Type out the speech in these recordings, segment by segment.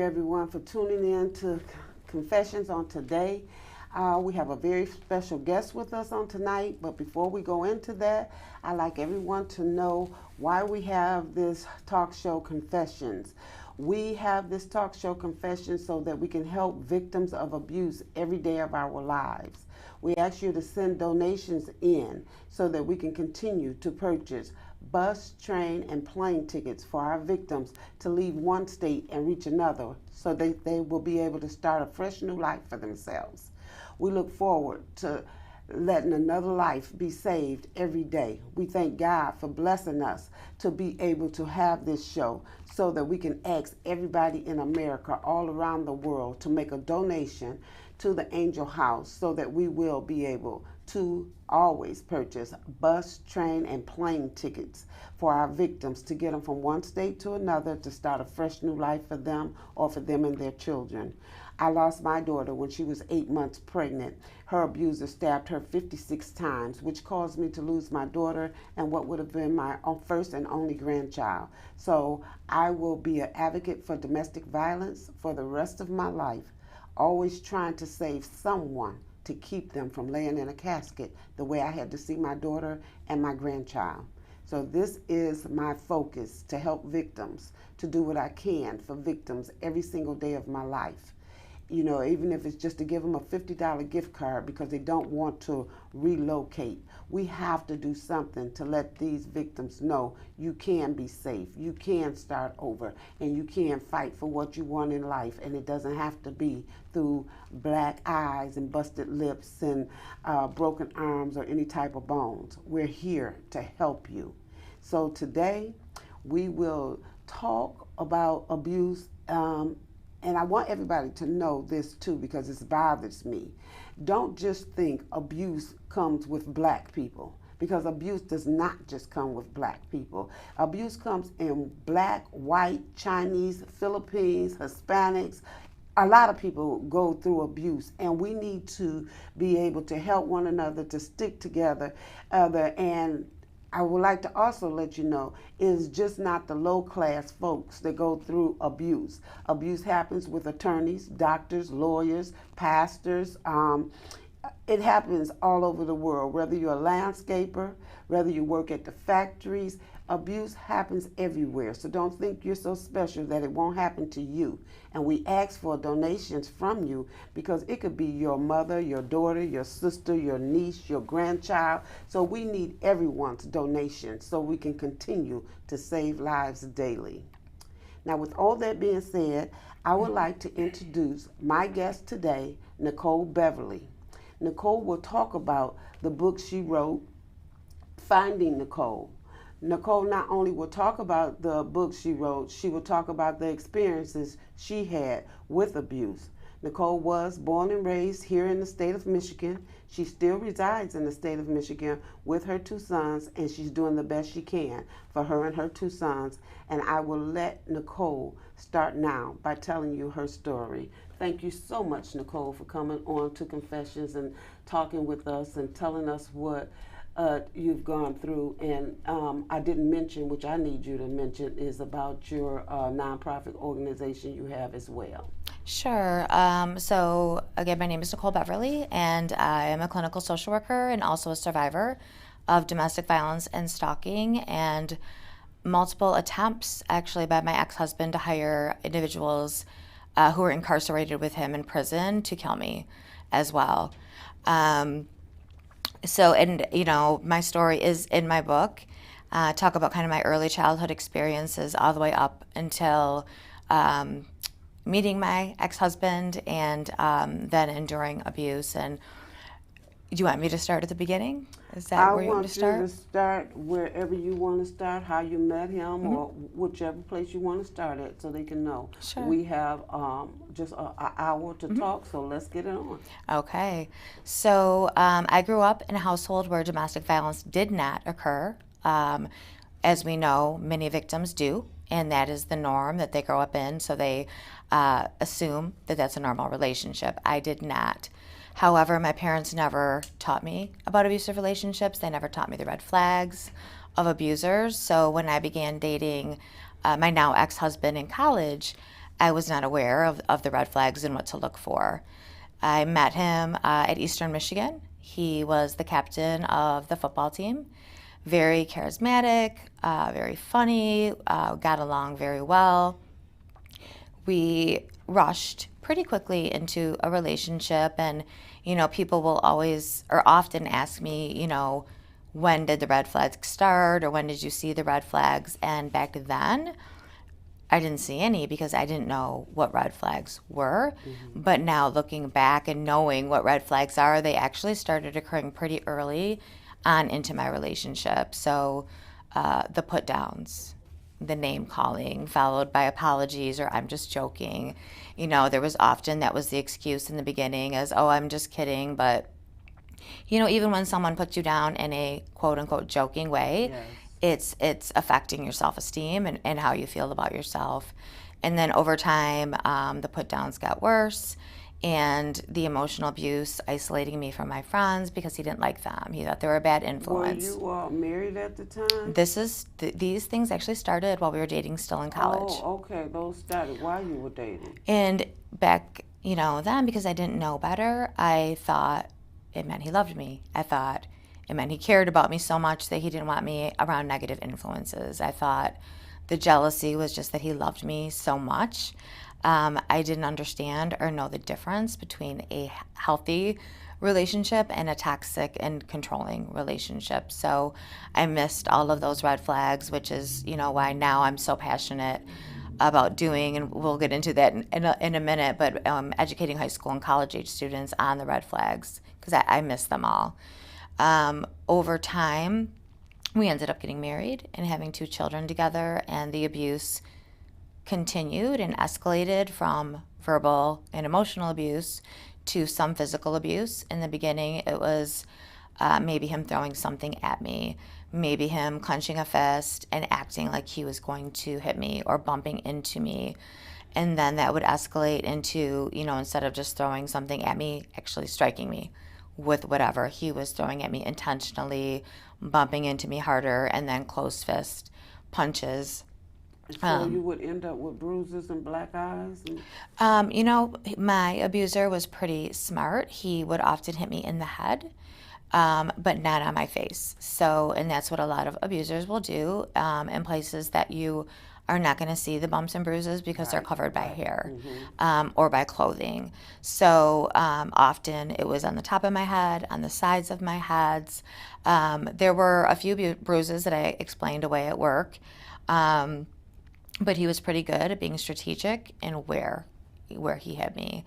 you everyone for tuning in to Confessions on today. We have a very special guest with us on tonight, but before we go into that, I'd like everyone to know why we have this talk show Confessions. We have this talk show Confessions so that we can help victims of abuse every day of our lives. We ask you to send donations in so that we can continue to purchase bus, train, and plane tickets for our victims to leave one state and reach another so they will be able to start a fresh new life for themselves. We look forward to letting another life be saved every day. We thank God for blessing us to be able to have this show so that we can ask everybody in America, all around the world, to make a donation to the Angel House so that we will be able to always purchase bus, train, and plane tickets for our victims to get them from one state to another to start a fresh new life for them or for them and their children. I lost my daughter when she was 8 months pregnant. Her abuser stabbed her 56 times, which caused me to lose my daughter and what would have been my first and only grandchild. So I will be an advocate for domestic violence for the rest of my life, always trying to save someone to keep them from laying in a casket the way I had to see my daughter and my grandchild. So this is my focus, to help victims, to do what I can for victims every single day of my life. You know, even if it's just to give them a $50 gift card because they don't want to relocate. We have to do something to let these victims know you can be safe, you can start over, and you can fight for what you want in life, and it doesn't have to be through black eyes and busted lips and broken arms or any type of bones. We're here to help you. So today we will talk about abuse, and I want everybody to know this too because it bothers me. Don't just think abuse comes with black people, because abuse does not just come with black people. Abuse comes in black, white, Chinese, Philippines, Hispanics. A lot of people go through abuse, and we need to be able to help one another, to stick together, and I would like to also let you know, it's just not the low-class folks that go through abuse. Abuse happens with attorneys, doctors, lawyers, pastors. It happens all over the world, whether you're a landscaper, whether you work at the factories. Abuse happens everywhere, so don't think you're so special that it won't happen to you. And we ask for donations from you because it could be your mother, your daughter, your sister, your niece, your grandchild. So we need everyone's donation so we can continue to save lives daily. Now, with all that being said, I would like to introduce my guest today, Nicole Beverly. Nicole will talk about the book she wrote, Finding Nicole. Nicole not only will talk about the book she wrote, she will talk about the experiences she had with abuse. Nicole was born and raised here in the state of Michigan. She still resides in the state of Michigan with her two sons, and she's doing the best she can for her and her two sons. And I will let Nicole start now by telling you her story. Thank you so much, Nicole, for coming on to Confessions and talking with us and telling us what you've gone through. And I didn't mention, which I need you to mention, is about your nonprofit organization you have as well. Sure. So again, my name is Nicole Beverly, and I am a clinical social worker and also a survivor of domestic violence and stalking, and multiple attempts actually by my ex-husband to hire individuals who were incarcerated with him in prison to kill me as well. So, and you know, my story is in my book. Talk about kind of my early childhood experiences all the way up until meeting my ex-husband and then enduring abuse. And do you want me to start at the beginning? Is that where you want me to start? I want you to start wherever you want to start, how you met him, or whichever place you want to start at, so they can know. Sure. We have just an hour to talk, so let's get it on. Okay. So I grew up in a household where domestic violence did not occur. As we know, many victims do, and that is the norm that they grow up in, so they assume that that's a normal relationship. I did not. However, my parents never taught me about abusive relationships. They never taught me the red flags of abusers. So when I began dating my now ex-husband in college, I was not aware of the red flags and what to look for. I met him at Eastern Michigan. He was the captain of the football team. Very charismatic, very funny, got along very well. We rushed pretty quickly into a relationship, and people will always or often ask me, when did the red flags start, or when did you see the red flags? And back then I didn't see any because I didn't know what red flags were. But now looking back and knowing what red flags are, they actually started occurring pretty early on into my relationship. So the put downs, the name calling, followed by apologies or I'm just joking. There was often that was the excuse in the beginning as, oh, I'm just kidding. But, even when someone puts you down in a quote unquote joking way, Yes. it's affecting your self-esteem and how you feel about yourself. And then over time, the put downs got worse, and the emotional abuse, isolating me from my friends because he didn't like them. He thought they were a bad influence. Were you married at the time? These things actually started while we were dating, still in college. Oh, okay. Those started while you were dating. And back, then, because I didn't know better, I thought it meant he loved me. I thought it meant he cared about me so much that he didn't want me around negative influences. I thought the jealousy was just that he loved me so much. I didn't understand or know the difference between a healthy relationship and a toxic and controlling relationship. So I missed all of those red flags, which is, why now I'm so passionate about doing, and we'll get into that in a minute, but educating high school and college age students on the red flags, because I miss them all. Over time, we ended up getting married and having 2 children together, and the abuse continued and escalated from verbal and emotional abuse to some physical abuse. In the beginning, it was maybe him throwing something at me, maybe him clenching a fist and acting like he was going to hit me or bumping into me. And then that would escalate into, instead of just throwing something at me, actually striking me with whatever he was throwing at me intentionally, bumping into me harder, and then closed fist punches. So you would end up with bruises and black eyes? My abuser was pretty smart. He would often hit me in the head, but not on my face. And that's what a lot of abusers will do in places that you are not going to see the bumps and bruises because they're covered by hair or by clothing. So often it was on the top of my head, on the sides of my heads. There were a few bruises that I explained away at work. But he was pretty good at being strategic in where he hit me.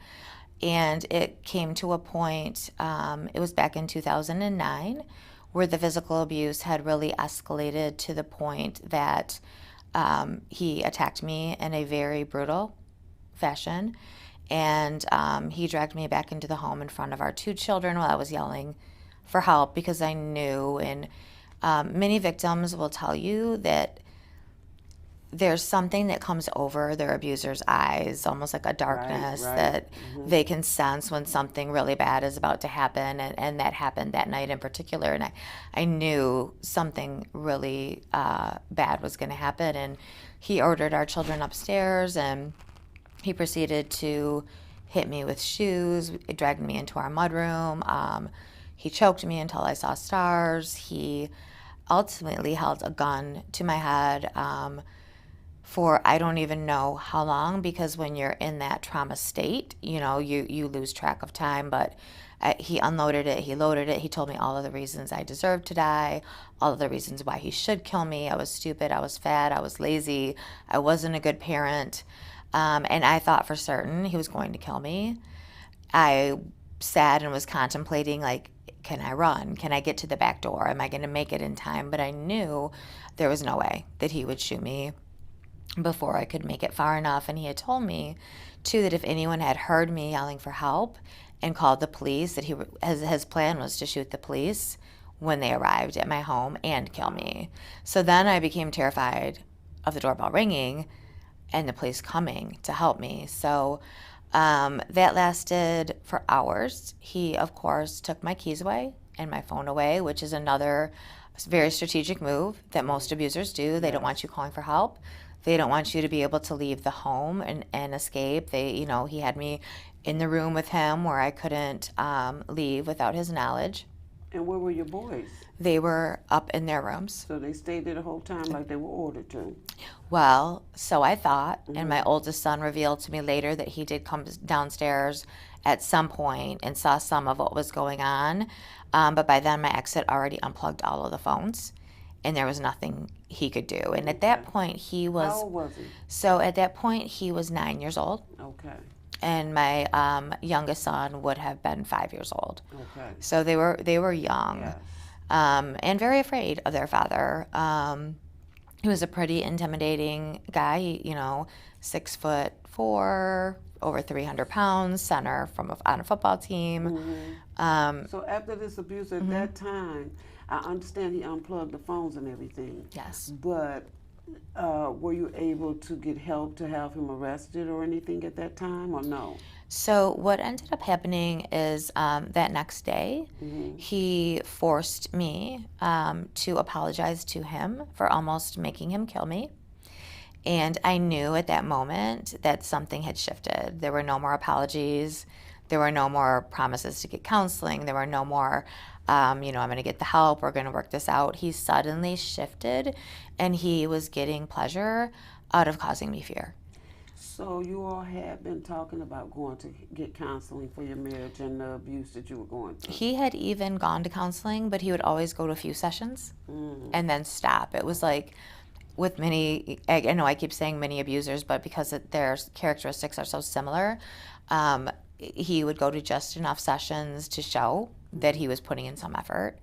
And it came to a point, it was back in 2009, where the physical abuse had really escalated to the point that he attacked me in a very brutal fashion. And he dragged me back into the home in front of our 2 children while I was yelling for help, because I knew, and many victims will tell you that there's something that comes over their abuser's eyes, almost like a darkness that they can sense when something really bad is about to happen. And that happened that night in particular. And I knew something really bad was going to happen. And he ordered our children upstairs, and he proceeded to hit me with shoes, dragged me into our mudroom. He choked me until I saw stars. He ultimately held a gun to my head for I don't even know how long, because when you're in that trauma state, you lose track of time. But he unloaded it, he loaded it, he told me all of the reasons I deserved to die, all of the reasons why he should kill me. I was stupid, I was fat, I was lazy, I wasn't a good parent, and I thought for certain he was going to kill me. I sat and was contemplating, like, can I run? Can I get to the back door? Am I going to make it in time? But I knew there was no way that he would shoot me before I could make it far enough. And he had told me, too, that if anyone had heard me yelling for help and called the police, that his plan was to shoot the police when they arrived at my home and kill me. So then I became terrified of the doorbell ringing and the police coming to help me. So that lasted for hours. He, of course, took my keys away and my phone away, which is another very strategic move that most abusers do. They don't want you calling for help. They don't want you to be able to leave the home and escape. He had me in the room with him where I couldn't leave without his knowledge. And where were your boys? They were up in their rooms. So they stayed there the whole time like they were ordered to? Well, so I thought, and my oldest son revealed to me later that he did come downstairs at some point and saw some of what was going on. But by then, my ex had already unplugged all of the phones, and there was nothing he could do. And at that point, he was... How old was he? So at that point, he was 9 years old. Okay. And my youngest son would have been 5 years old. Okay. So they were young, Yes. and very afraid of their father. He was a pretty intimidating guy, 6'4", over 300 pounds, center on a football team. So after this abuse at that time, I understand he unplugged the phones and everything. Yes. But were you able to get help to have him arrested or anything at that time, or no? So what ended up happening is that next day, he forced me to apologize to him for almost making him kill me. And I knew at that moment that something had shifted. There were no more apologies. There were no more promises to get counseling. There were no more, I'm going to get the help. We're going to work this out. He suddenly shifted, and he was getting pleasure out of causing me fear. So you all had been talking about going to get counseling for your marriage and the abuse that you were going through. He had even gone to counseling, but he would always go to a few sessions and then stop. It was like with many, I know I keep saying many abusers, but because their characteristics are so similar, he would go to just enough sessions to show that he was putting in some effort,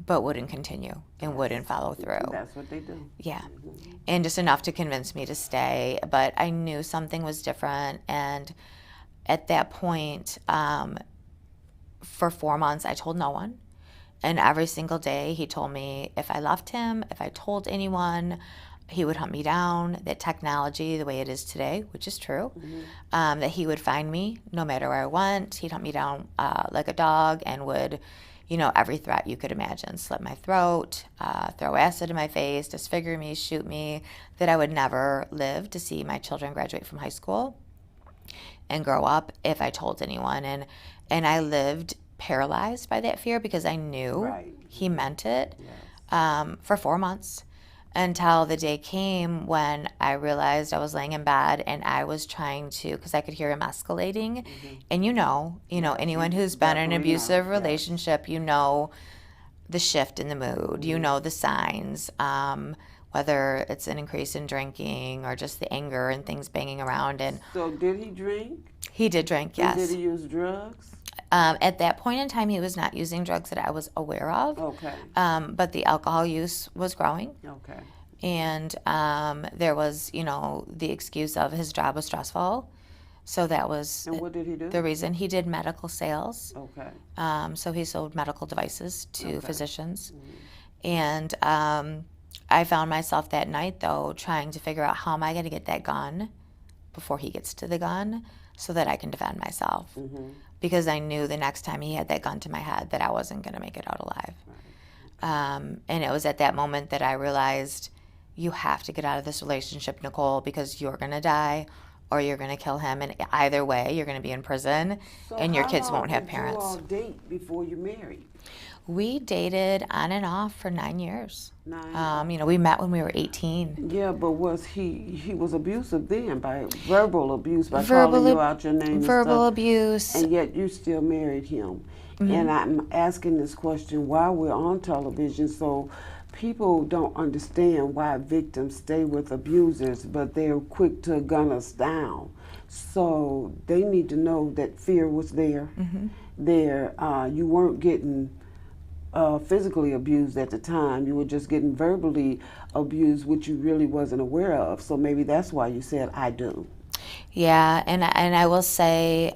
but wouldn't continue and wouldn't follow through. That's what they do. Yeah. And just enough to convince me to stay. But I knew something was different. And at that point, for 4 months, I told no one. And every single day, he told me if I left him, if I told anyone, he would hunt me down. That technology, the way it is today, which is true, that he would find me no matter where I went. He'd hunt me down like a dog and would, every threat you could imagine, slit my throat, throw acid in my face, disfigure me, shoot me, that I would never live to see my children graduate from high school and grow up if I told anyone. And I lived paralyzed by that fear because I knew he meant it for 4 months. Until the day came when I realized I was laying in bed and I was trying to, because I could hear him escalating. And anyone who's been in an abusive relationship, the shift in the mood, the signs, whether it's an increase in drinking or just the anger and things banging around. And so did he drink? He did drink, yes. And did he use drugs? At that point in time, he was not using drugs that I was aware of. Okay. But the alcohol use was growing. Okay. And there was, the excuse of his job was stressful. So that was And what did he do? the reason. He did medical sales. Okay. So he sold medical devices to physicians. And I found myself that night, though, trying to figure out how am I going to get that gun before he gets to the gun so that I can defend myself. Because I knew the next time he had that gun to my head that I wasn't going to make it out alive. And it was at that moment that I realized you have to get out of this relationship, Nicole, because you're going to die or you're going to kill him. And either way, you're going to be in prison and your kids won't have parents. So how long did you all date before you married? We dated on and off for 9 years. 9 we met when we were 18. Yeah, but was he was abusive then, by verbal abuse, by calling you out your name and verbal stuff, abuse. and yet you still married him. And I'm asking this question while we're on television, so people don't understand why victims stay with abusers, but they're quick to gun us down. So they need to know that fear was there. You weren't getting physically abused at the time. You were just getting verbally abused, which you really wasn't aware of. So maybe that's why you said, I do. Yeah, and I will say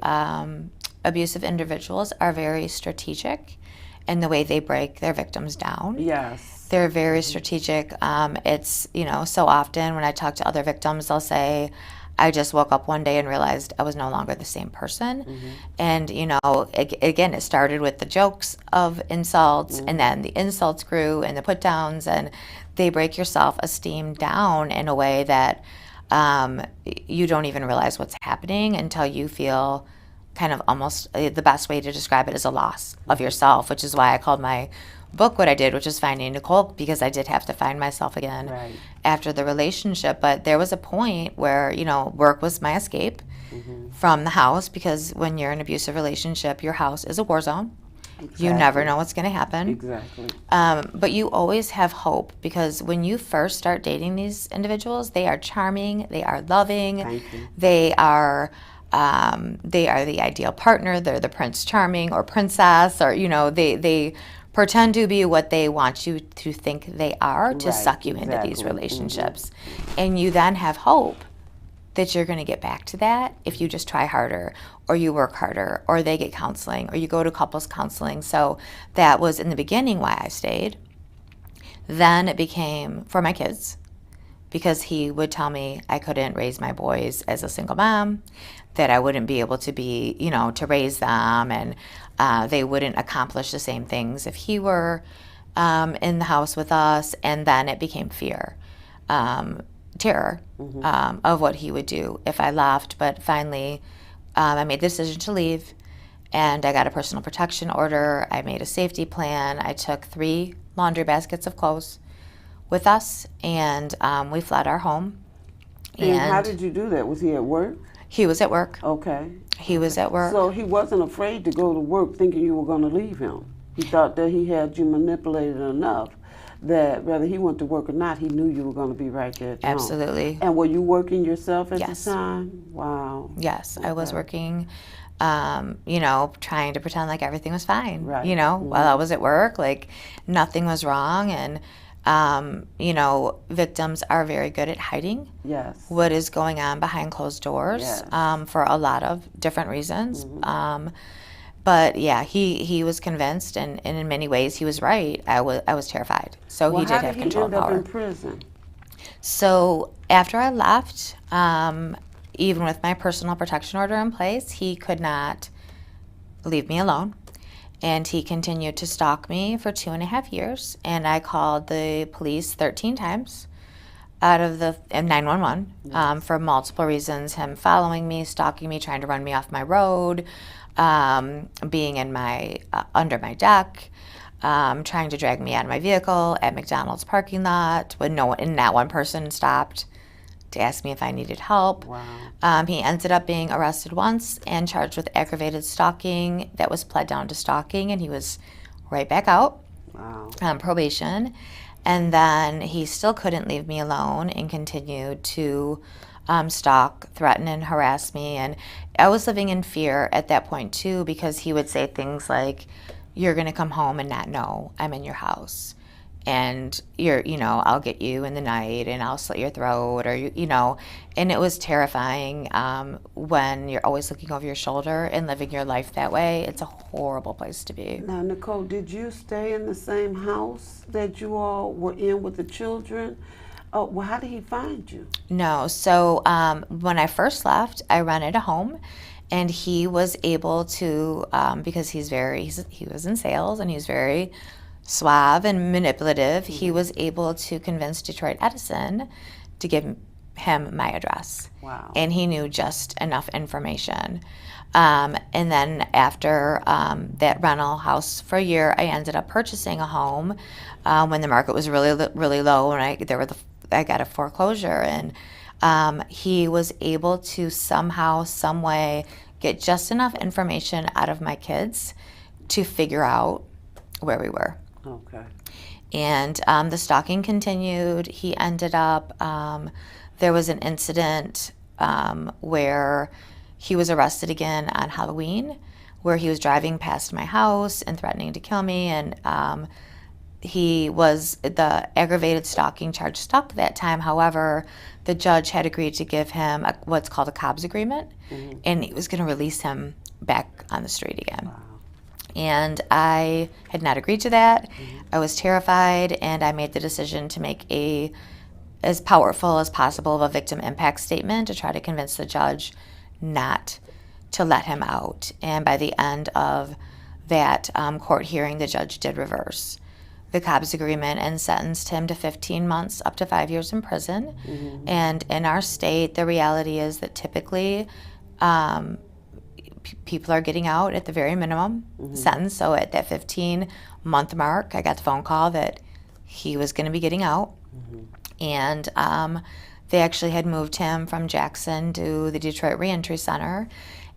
abusive individuals are very strategic in the way they break their victims down. Yes. They're very strategic. It's, so often when I talk to other victims, they'll say, I just woke up one day and realized I was no longer the same person. And, again, it started with the jokes of insults, and then the insults grew and the put downs, and they break your self-esteem down in a way that you don't even realize what's happening until you feel kind of almost, the best way to describe it is a loss of yourself, which is why I called my book what I did, which is Finding Nicole, because I did have to find myself again Right. after the relationship. But there was a point where, work was my escape from the house, because when you're in an abusive relationship, your house is a war zone. Exactly. You never know what's going to happen. Exactly. But you always have hope, because when you first start dating these individuals, they are charming, they are loving, Thank you. they are the ideal partner. They're the prince charming or princess, or they pretend to be what they want you to think they are to Right, suck you into these exactly. relationships, and you then have hope that you're going to get back to that if you just try harder, or you work harder, or they get counseling, or you go to couples counseling. So that was in the beginning why I stayed. Then it became for my kids, because he would tell me I couldn't raise my boys as a single mom, that I wouldn't be able to be, to raise them, and they wouldn't accomplish the same things if he were in the house with us. And then it became fear. Terror of what he would do if I left. But finally, I made the decision to leave, and I got a personal protection order. I made a safety plan. I took 3 laundry baskets of clothes with us, and we fled our home. And how did you do that? Was he at work? He was at work. Okay. He was at work. So he wasn't afraid to go to work thinking you were going to leave him. He thought that he had you manipulated enough that whether he went to work or not, he knew you were going to be right there at home. Absolutely. And were you working yourself at Yes. the time? Wow. Yes, I was working, trying to pretend like everything was fine. Right. While I was at work, like nothing was wrong. And, victims are very good at hiding Yes. what is going on behind closed doors, Yes. for a lot of different reasons. But yeah, he was convinced, and in many ways he was right. I was terrified. So Well, he did how have did he control end of up power. in prison? So after I left, even with my personal protection order in place, he could not leave me alone. And he continued to stalk me for 2.5 years. And I called the police 13 times out of the 911 for multiple reasons. Him following me, stalking me, trying to run me off my road, being in my under my deck, trying to drag me out of my vehicle at McDonald's parking lot when no one, and not one person stopped to ask me if I needed help. Wow. He ended up being arrested once and charged with aggravated stalking. That was pled down to stalking, and he was right back out Wow. on probation. And then he still couldn't leave me alone and continued to stalk, threaten, and harass me. And I was living in fear at that point too, because he would say things like, "You're going to come home and not know I'm in your house. And I'll get you in the night and I'll slit your throat," or, and it was terrifying when you're always looking over your shoulder and living your life that way. It's a horrible place to be. Now, Nicole, did you stay in the same house that you all were in with the children? Oh, well, how did he find you? No. So when I first left, I rented a home, and he was able to, because he was in sales and he was very suave and manipulative, he was able to convince Detroit Edison to give him my address. Wow. And he knew just enough information. And then after that rental house for a year, I ended up purchasing a home when the market was really, really low, and I got a foreclosure, and he was able to somehow, some way, get just enough information out of my kids to figure out where we were. Okay. And the stalking continued. He ended up, there was an incident where he was arrested again on Halloween, where he was driving past my house and threatening to kill me. And the aggravated stalking charge stuck that time. However, the judge had agreed to give him what's called a Cobb's agreement, and he was going to release him back on the street again. Wow. And I had not agreed to that. I was terrified, and I made the decision to make as powerful as possible of a victim impact statement to try to convince the judge not to let him out. And by the end of that court hearing, the judge did reverse the COBS agreement and sentenced him to 15 months up to 5 years in prison. And in our state, the reality is that typically people are getting out at the very minimum sentence. So at that 15-month mark, I got the phone call that he was going to be getting out. And they actually had moved him from Jackson to the Detroit Reentry Center.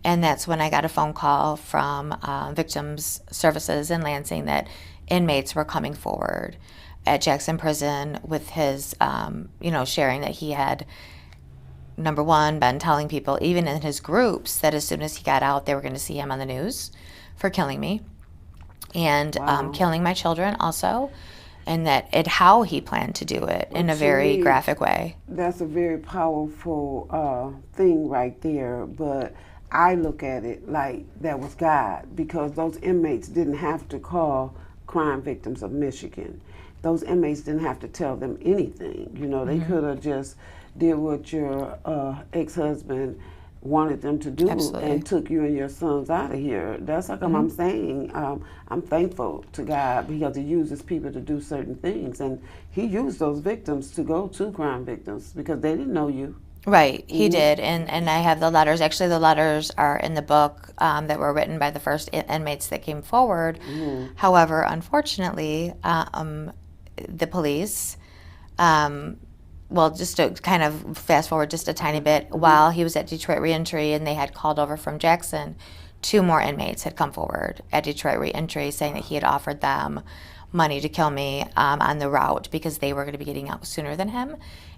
And that's when I got a phone call from Victims Services in Lansing that inmates were coming forward at Jackson Prison with his, sharing that he had, number one, been telling people, even in his groups, that as soon as he got out, they were going to see him on the news for killing me and killing my children also. And how he planned to do it in a very graphic way. That's a very powerful thing right there. But I look at it like that was God, because those inmates didn't have to call Crime Victims of Michigan. Those inmates didn't have to tell them anything. They could have just did what your ex-husband wanted them to do. Absolutely. And took you and your sons out of here. That's how come I'm saying I'm thankful to God, because he uses people to do certain things. And he used those victims to go to Crime Victims because they didn't know you. Right, he did, and I have the letters. Actually, the letters are in the book that were written by the first inmates that came forward. However, unfortunately, the police, just to kind of fast forward just a tiny bit, while he was at Detroit Reentry and they had called over from Jackson, 2 more inmates had come forward at Detroit Reentry saying that he had offered them money to kill me on the route because they were going to be getting out sooner than him,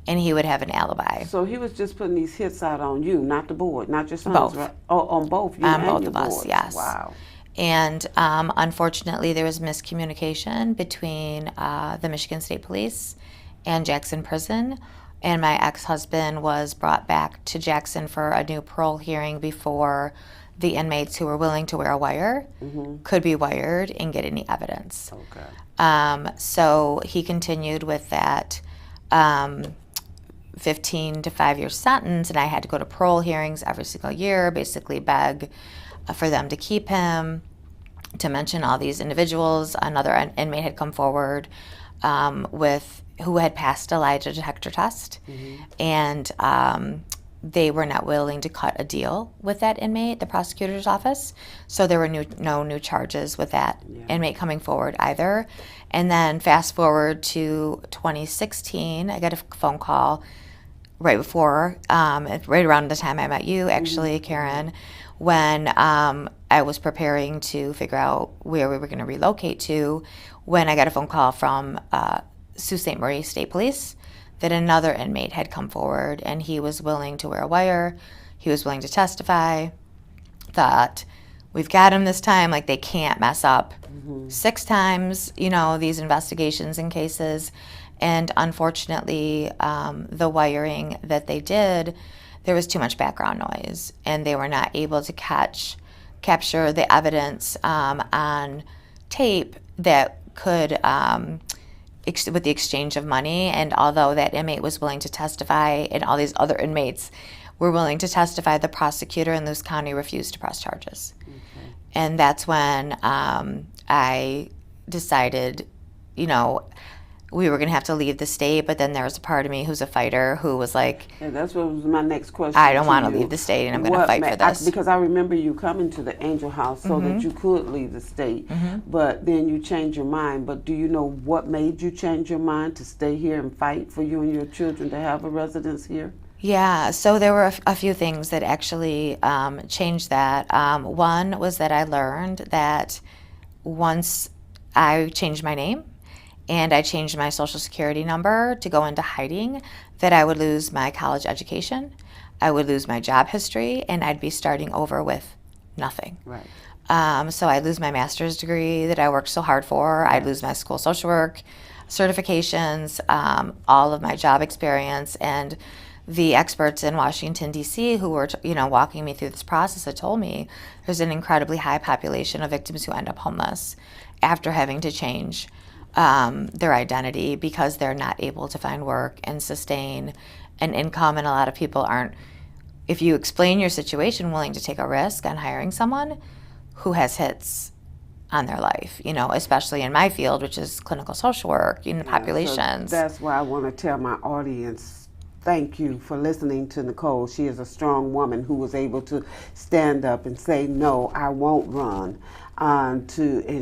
and he would have an alibi. So he was just putting these hits out on you, not the board, not your sons, both. right? Oh, on both you on and both your of us, boards. yes. Wow. And unfortunately, there was miscommunication between the Michigan State Police and Jackson Prison, and my ex-husband was brought back to Jackson for a new parole hearing before the inmates who were willing to wear a wire could be wired and get any evidence. Okay. So he continued with that 15 to 5 year sentence, and I had to go to parole hearings every single year, basically beg for them to keep him, to mention all these individuals. Another inmate had come forward who had passed a lie detector test, and they were not willing to cut a deal with that inmate, the prosecutor's office. So there were no new charges with that inmate coming forward either. And then fast forward to 2016, I got a phone call right before, right around the time I met you, actually, Karen, when I was preparing to figure out where we were going to relocate to, when I got a phone call from Sault Ste. Marie State Police that another inmate had come forward, and he was willing to wear a wire. He was willing to testify. Thought, we've got him this time. Like, they can't mess up 6 times, these investigations and cases. And unfortunately, the wiring that they did, there was too much background noise, and they were not able to capture the evidence on tape that could, with the exchange of money. And although that inmate was willing to testify and all these other inmates were willing to testify, the prosecutor in Lewis County refused to press charges. And that's when I decided, we were going to have to leave the state, but then there was a part of me who's a fighter who was like, yeah, that's what was my next question. I don't want to leave the state, and I'm going to fight for this. Because I remember you coming to the Angel House so that you could leave the state, but then you changed your mind. But do you know what made you change your mind to stay here and fight for you and your children to have a residence here? Yeah, so there were a few things that actually changed that. One was that I learned that once I changed my name, and I changed my social security number to go into hiding, that I would lose my college education, I would lose my job history, and I'd be starting over with nothing. Right. So I'd lose my master's degree that I worked so hard for. I'd lose my school social work certifications, all of my job experience, and the experts in Washington, D.C., who were, walking me through this process had told me there's an incredibly high population of victims who end up homeless after having to change their identity because they're not able to find work and sustain an income. And a lot of people aren't, if you explain your situation, willing to take a risk on hiring someone who has hits on their life, especially in my field, which is clinical social work, Yeah, populations. So that's why I want to tell my audience, thank you for listening to Nicole. She is a strong woman who was able to stand up and say, no, I won't run. And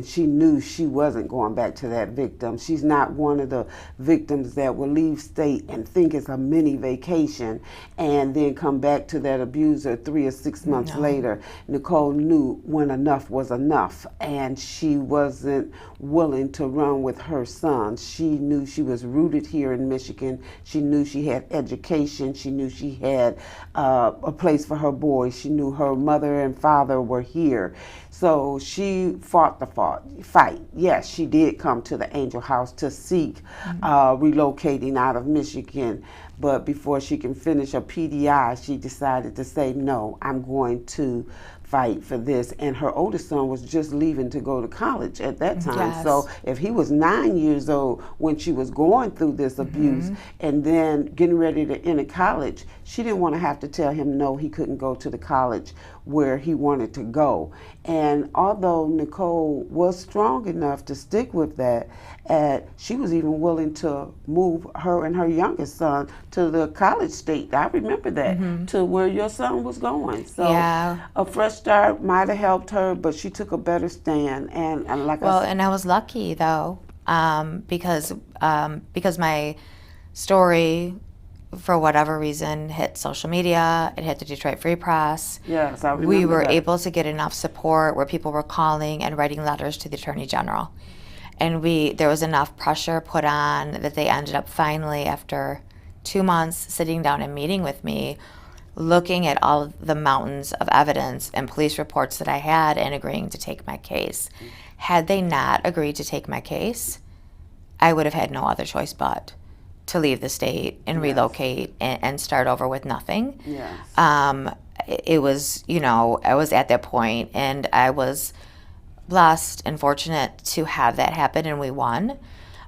she knew she wasn't going back to that victim. She's not one of the victims that will leave state and think it's a mini vacation and then come back to that abuser 3 or 6 months later. Nicole knew when enough was enough, and she wasn't willing to run with her son. She knew she was rooted here in Michigan. She knew she had education. She knew she had a place for her boys. She knew her mother and father were here. So she fought the fight. Yes, she did come to the Angel House to seek relocating out of Michigan. But before she can finish her PDI, she decided to say, no, I'm going to fight for this. And her oldest son was just leaving to go to college at that time. Yes. So if he was 9 years old when she was going through this abuse and then getting ready to enter college, she didn't want to have to tell him no, he couldn't go to the college where he wanted to go. And although Nicole was strong enough to stick with that, she was even willing to move her and her youngest son to the college state. I remember that, to where your son was going. So a fresh start might have helped her, but she took a better stand. And like I said, and I was lucky though, because my story, for whatever reason, hit social media. It hit the Detroit Free Press. Yes, I remember we were that. able to get enough support where people were calling and writing letters to the Attorney General. And there was enough pressure put on that they ended up finally, after 2 months, sitting down and meeting with me, looking at all of the mountains of evidence and police reports that I had and agreeing to take my case. Had they not agreed to take my case, I would have had no other choice but to leave the state and relocate and start over with nothing. Yes. It was, I was at that point, and I was blessed and fortunate to have that happen, and we won.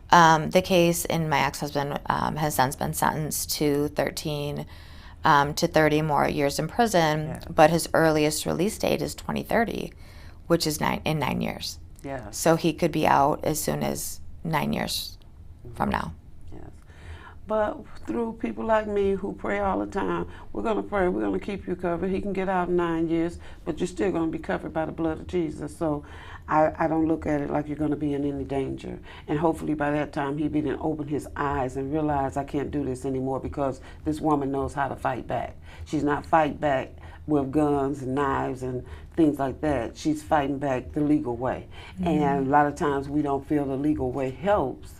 The case, and my ex-husband has since been sentenced to 13 to 30 more years in prison, but his earliest release date is 2030, which is 9 years. Yes. So he could be out as soon as 9 years from now. But through people like me who pray all the time, we're going to pray, we're going to keep you covered. He can get out in 9 years, but you're still going to be covered by the blood of Jesus. So I don't look at it like you're going to be in any danger. And hopefully by that time he'll be then open his eyes and realize I can't do this anymore, because this woman knows how to fight back. She's not fighting back with guns and knives and things like that. She's fighting back the legal way. And a lot of times we don't feel the legal way helps,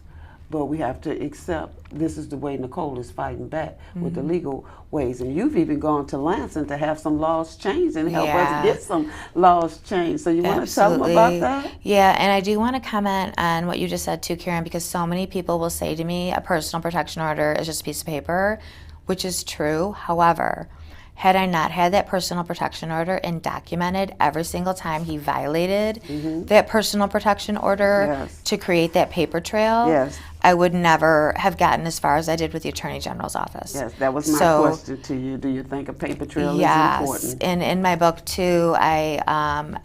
but we have to accept this is the way Nicole is fighting back with the legal ways. And you've even gone to Lansing to have some laws changed and help us get some laws changed. So you want to tell them about that? Yeah, and I do want to comment on what you just said too, Karen, because so many people will say to me, a personal protection order is just a piece of paper, which is true. However, had I not had that personal protection order and documented every single time he violated that personal protection order to create that paper trail, I would never have gotten as far as I did with the Attorney General's office. Yes, that was my question to you. Do you think a paper trail is important? Yes, and in my book too, I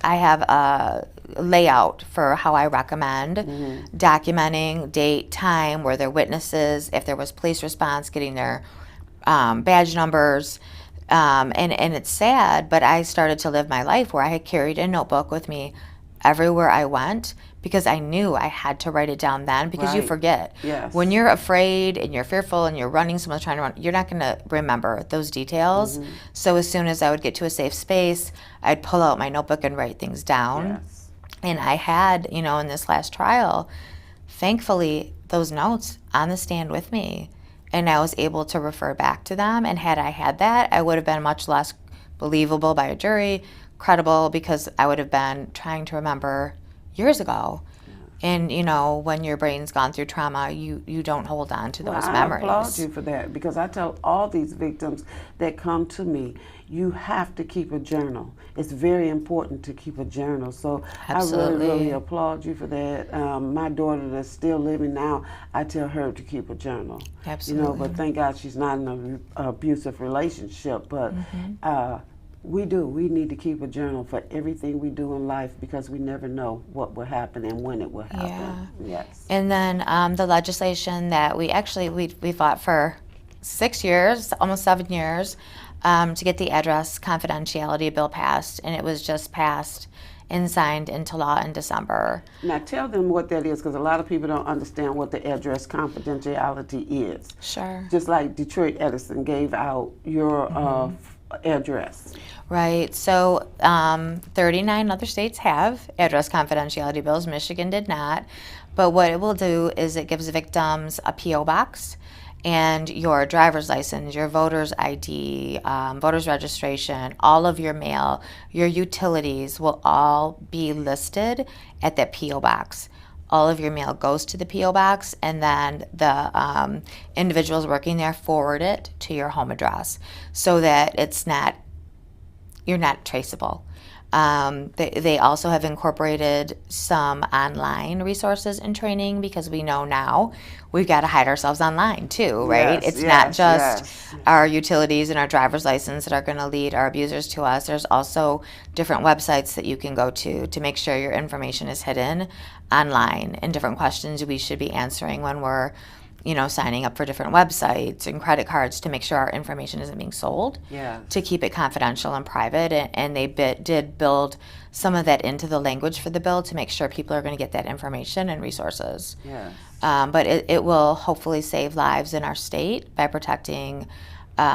have a layout for how I recommend documenting date, time, were there witnesses, if there was police response, getting their badge numbers. And it's sad, but I started to live my life where I had carried a notebook with me everywhere I went, because I knew I had to write it down then, because you forget. Yes. When you're afraid and you're fearful and you're running, someone's trying to run, you're not going to remember those details. So as soon as I would get to a safe space, I'd pull out my notebook and write things down. And I had, in this last trial, thankfully, those notes on the stand with me. And I was able to refer back to them. And had I had that, I would have been much less believable by a jury, credible, because I would have been trying to remember years ago. And, when your brain's gone through trauma, you don't hold on to those memories. I applaud you for that, because I tell all these victims that come to me, you have to keep a journal. It's very important to keep a journal. So Absolutely. I really applaud you for that. My daughter that's still living now, I tell her to keep a journal. Absolutely. But thank God she's not in an abusive relationship. But We do. We need to keep a journal for everything we do in life because we never know what will happen and when it will happen. Yes. And then the legislation that we fought for 6 years, almost 7 years, to get the address confidentiality bill passed, and it was just passed and signed into law in December. Now tell them what that is, because a lot of people don't understand what the address confidentiality is. Sure. Just like Detroit Edison gave out your address. Right. So 39 other states have address confidentiality bills. Michigan did not. But what it will do is it gives victims a P.O. box and your driver's license, your voter's ID, voter's registration, all of your mail, your utilities will all be listed at that P.O. box. All of your mail goes to the P.O. box, and then the individuals working there forward it to your home address so that you're not traceable. They also have incorporated some online resources and training because we know now we've got to hide ourselves online too, right? Yes, it's not just yes. our utilities and our driver's license that are going to lead our abusers to us. There's also different websites that you can go to make sure your information is hidden online, and different questions we should be answering when we're signing up for different websites and credit cards to make sure our information isn't being sold, to keep it confidential and private. And they did build some of that into the language for the bill to make sure people are going to get that information and resources. Yes. But it will hopefully save lives in our state by protecting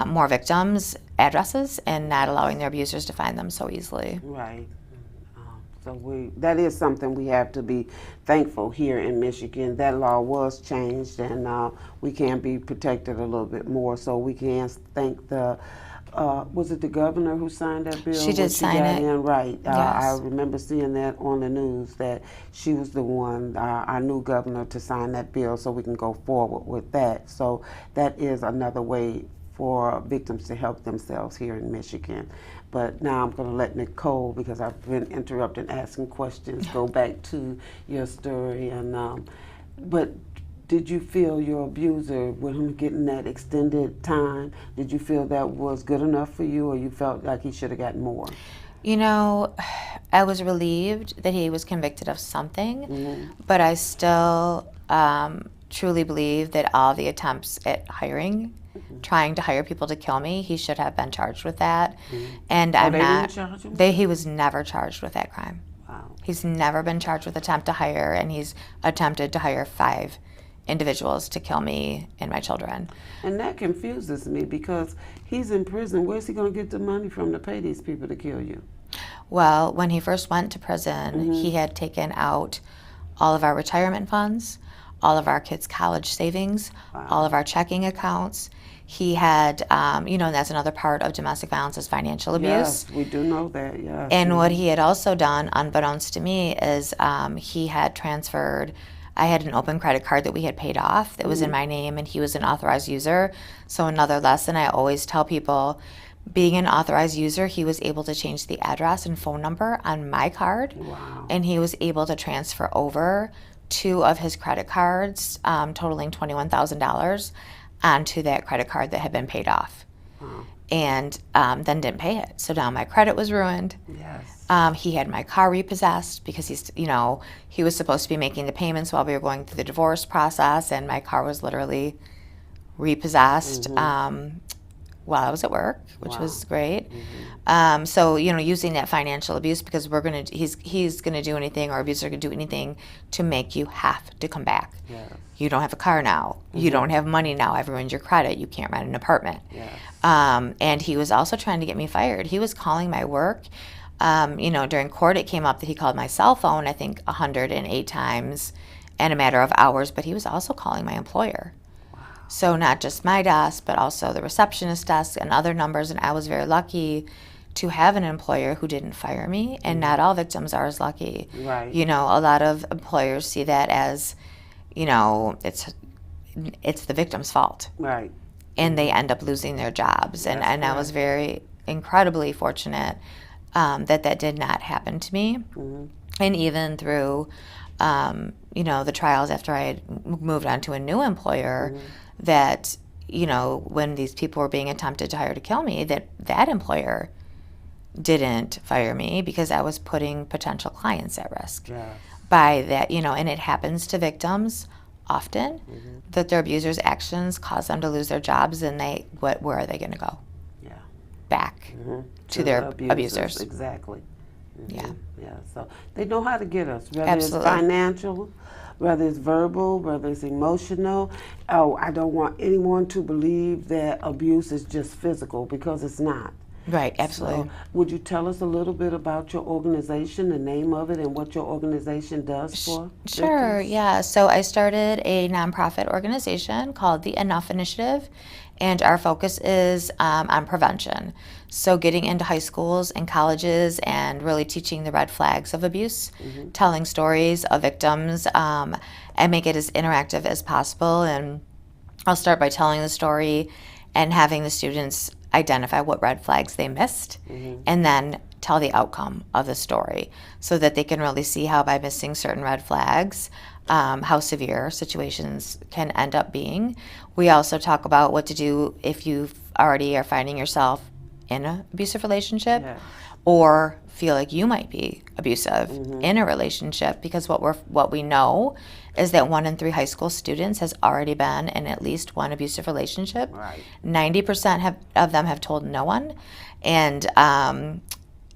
more victims' addresses and not allowing their abusers to find them so easily. Right. So that is something we have to be thankful here in Michigan. That law was changed, and we can be protected a little bit more. So we can thank was it the governor who signed that bill? She did sign it. Right. Yes. I remember seeing that on the news that she was the one, our new governor, to sign that bill so we can go forward with that. So that is another way for victims to help themselves here in Michigan. But now I'm going to let Nicole, because I've been interrupted asking questions, go back to your story. And but did you feel your abuser, with him getting that extended time, did you feel that was good enough for you, or you felt like he should have gotten more? I was relieved that he was convicted of something, but I still truly believe that all the attempts at trying to hire people to kill me, he should have been charged with that. And I'm not. Didn't charge him? He was never charged with that crime. Wow. He's never been charged with attempt to hire, and he's attempted to hire 5 individuals to kill me and my children. And that confuses me because he's in prison. Where's he going to get the money from to pay these people to kill you? Well, when he first went to prison, he had taken out all of our retirement funds, all of our kids' college savings, all of our checking accounts. He had, and that's another part of domestic violence is financial abuse. Yes, we do know that, yes. And what he had also done, unbeknownst to me, is he had transferred. I had an open credit card that we had paid off that was in my name, and he was an authorized user. So another lesson I always tell people, being an authorized user, he was able to change the address and phone number on my card. Wow. And he was able to transfer over 2 of his credit cards, totaling $21,000, onto that credit card that had been paid off. Wow. And then didn't pay it. So now my credit was ruined. Yes. He had my car repossessed because he was supposed to be making the payments while we were going through the divorce process, and my car was literally repossessed while I was at work, which was great. So using that financial abuse, because he's gonna do anything, or abuser can do anything to make you have to come back. Yes. You don't have a car now. You don't have money now. I've ruined your credit. You can't rent an apartment. Yes. And he was also trying to get me fired. He was calling my work. During court, it came up that he called my cell phone, I think 108 times in a matter of hours, but he was also calling my employer. Wow. So not just my desk, but also the receptionist desk and other numbers. And I was very lucky to have an employer who didn't fire me, and not all victims are as lucky. Right. A lot of employers see that as, it's the victim's fault. Right. And they end up losing their jobs. And I was very incredibly fortunate that did not happen to me. And even through, the trials after I had moved on to a new employer, that, when these people were being attempted to hire to kill me, that employer didn't fire me because I was putting potential clients at risk Yes. by that, and it happens to victims often that their abusers' actions cause them to lose their jobs, and where are they going to go? Yeah. Back to their abusers. Exactly. Yeah. Yeah. So they know how to get us, whether Absolutely. it's financial, whether it's verbal, whether it's emotional. Oh, I don't want anyone to believe that abuse is just physical, because it's not. Right, absolutely. So, would you tell us a little bit about your organization, the name of it, and what your organization does for Sure, victims? yeah. So I started a nonprofit organization called the Enough Initiative, and our focus is on prevention. So getting into high schools and colleges and really teaching the red flags of abuse, telling stories of victims, and make it as interactive as possible. And I'll start by telling the story and having the students identify what red flags they missed, and then tell the outcome of the story so that they can really see how by missing certain red flags, how severe situations can end up being. We also talk about what to do if you already are finding yourself in an abusive relationship, Yes. or feel like you might be abusive in a relationship, because what we know is that 1 in 3 high school students has already been in at least one abusive relationship. Right. 90% of them have told no one, and I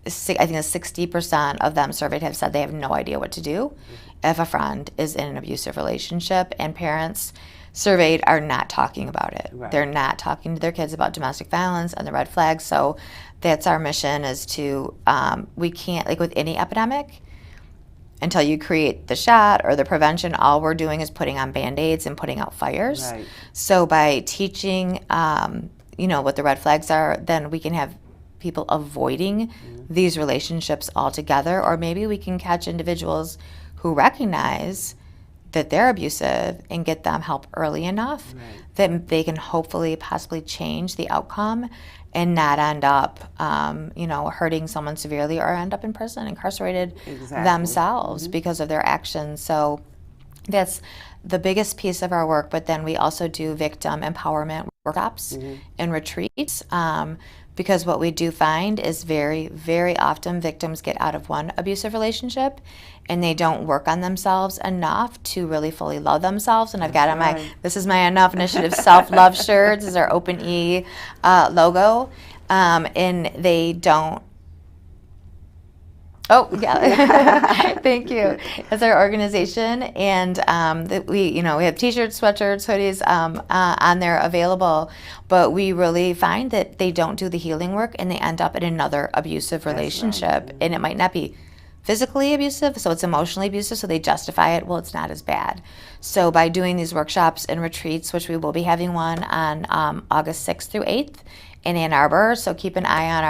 think 60% of them surveyed have said they have no idea what to do if a friend is in an abusive relationship, and parents surveyed are not talking about it. Right. They're not talking to their kids about domestic violence and the red flags. So that's our mission, is to, we can't, like with any epidemic, until you create the shot or the prevention, all we're doing is putting on Band-Aids and putting out fires. Right. So by teaching, what the red flags are, then we can have people avoiding these relationships altogether, or maybe we can catch individuals who recognize that they're abusive and get them help early enough that they can hopefully possibly change the outcome and not end up, hurting someone severely, or end up in prison, incarcerated themselves because of their actions. So that's the biggest piece of our work. But then we also do victim empowerment workshops and retreats, because what we do find is very, very often victims get out of one abusive relationship and they don't work on themselves enough to really fully love themselves. And I've got on this is my Enough Initiative self-love shirt. This is our Open E logo. And they don't. Oh, yeah. Thank you. That's our organization. And we have T-shirts, sweatshirts, hoodies on there available. But we really find that they don't do the healing work and they end up in another abusive relationship. And it might not be physically abusive, so it's emotionally abusive, so they justify it. Well, it's not as bad. So by doing these workshops and retreats, which we will be having one on August 6th through 8th, in Ann Arbor, so keep an eye on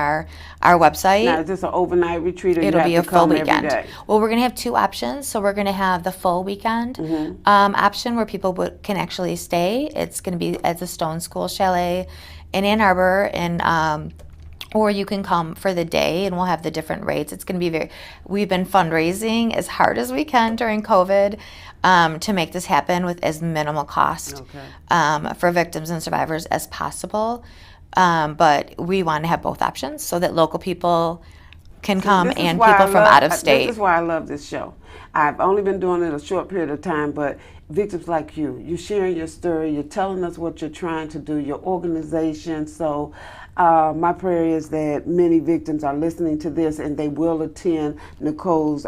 our website. Now, is this an overnight retreat, or it'll be a full weekend? Every day? Well, we're going to have 2 options. So we're going to have the full weekend option where people can actually stay. It's going to be at the Stone School Chalet in Ann Arbor, and or you can come for the day, and we'll have the different rates. It's going to be we've been fundraising as hard as we can during COVID to make this happen with as minimal cost for victims and survivors as possible. But we want to have both options so that local people can come and people from out of state. This is why I love this show. I've only been doing it a short period of time, but victims like you're sharing your story, you're telling us what you're trying to do, your organization. So my prayer is that many victims are listening to this and they will attend Nicole's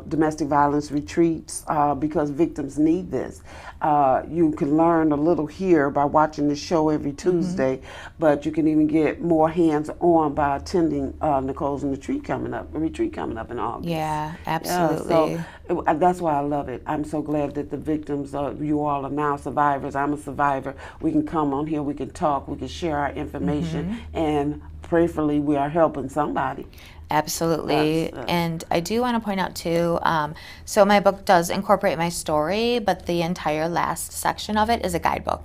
domestic violence retreats, because victims need this. You can learn a little here by watching the show every Tuesday, but you can even get more hands-on by attending Nicole's retreat coming up in August. Yeah, absolutely. Yeah, so that's why I love it. I'm so glad that the victims, you all are now survivors. I'm a survivor. We can come on here, we can talk, we can share our information, and prayerfully we are helping somebody. Absolutely. And I do want to point out too, so my book does incorporate my story, but the entire last section of it is a guidebook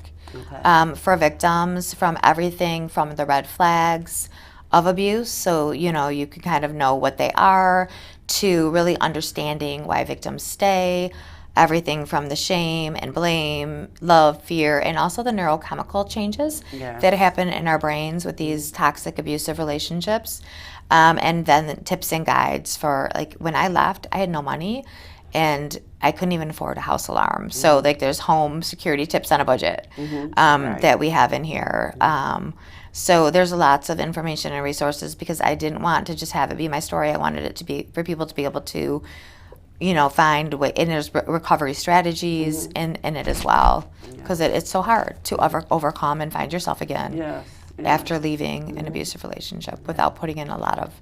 for victims, from everything from the red flags of abuse, so you can kind of know what they are, to really understanding why victims stay, everything from the shame and blame, love, fear, and also the neurochemical changes Yes. that happen in our brains with these toxic, abusive relationships. And then the tips and guides for, like, when I left, I had no money and I couldn't even afford a house alarm. So, like, there's home security tips on a budget Right. that we have in here. So there's lots of information and resources because I didn't want to just have it be my story. I wanted it to be for people to be able to, find way. And there's recovery strategies in it as well, because it's so hard to overcome and find yourself again Yes. after leaving an abusive relationship without putting in a lot of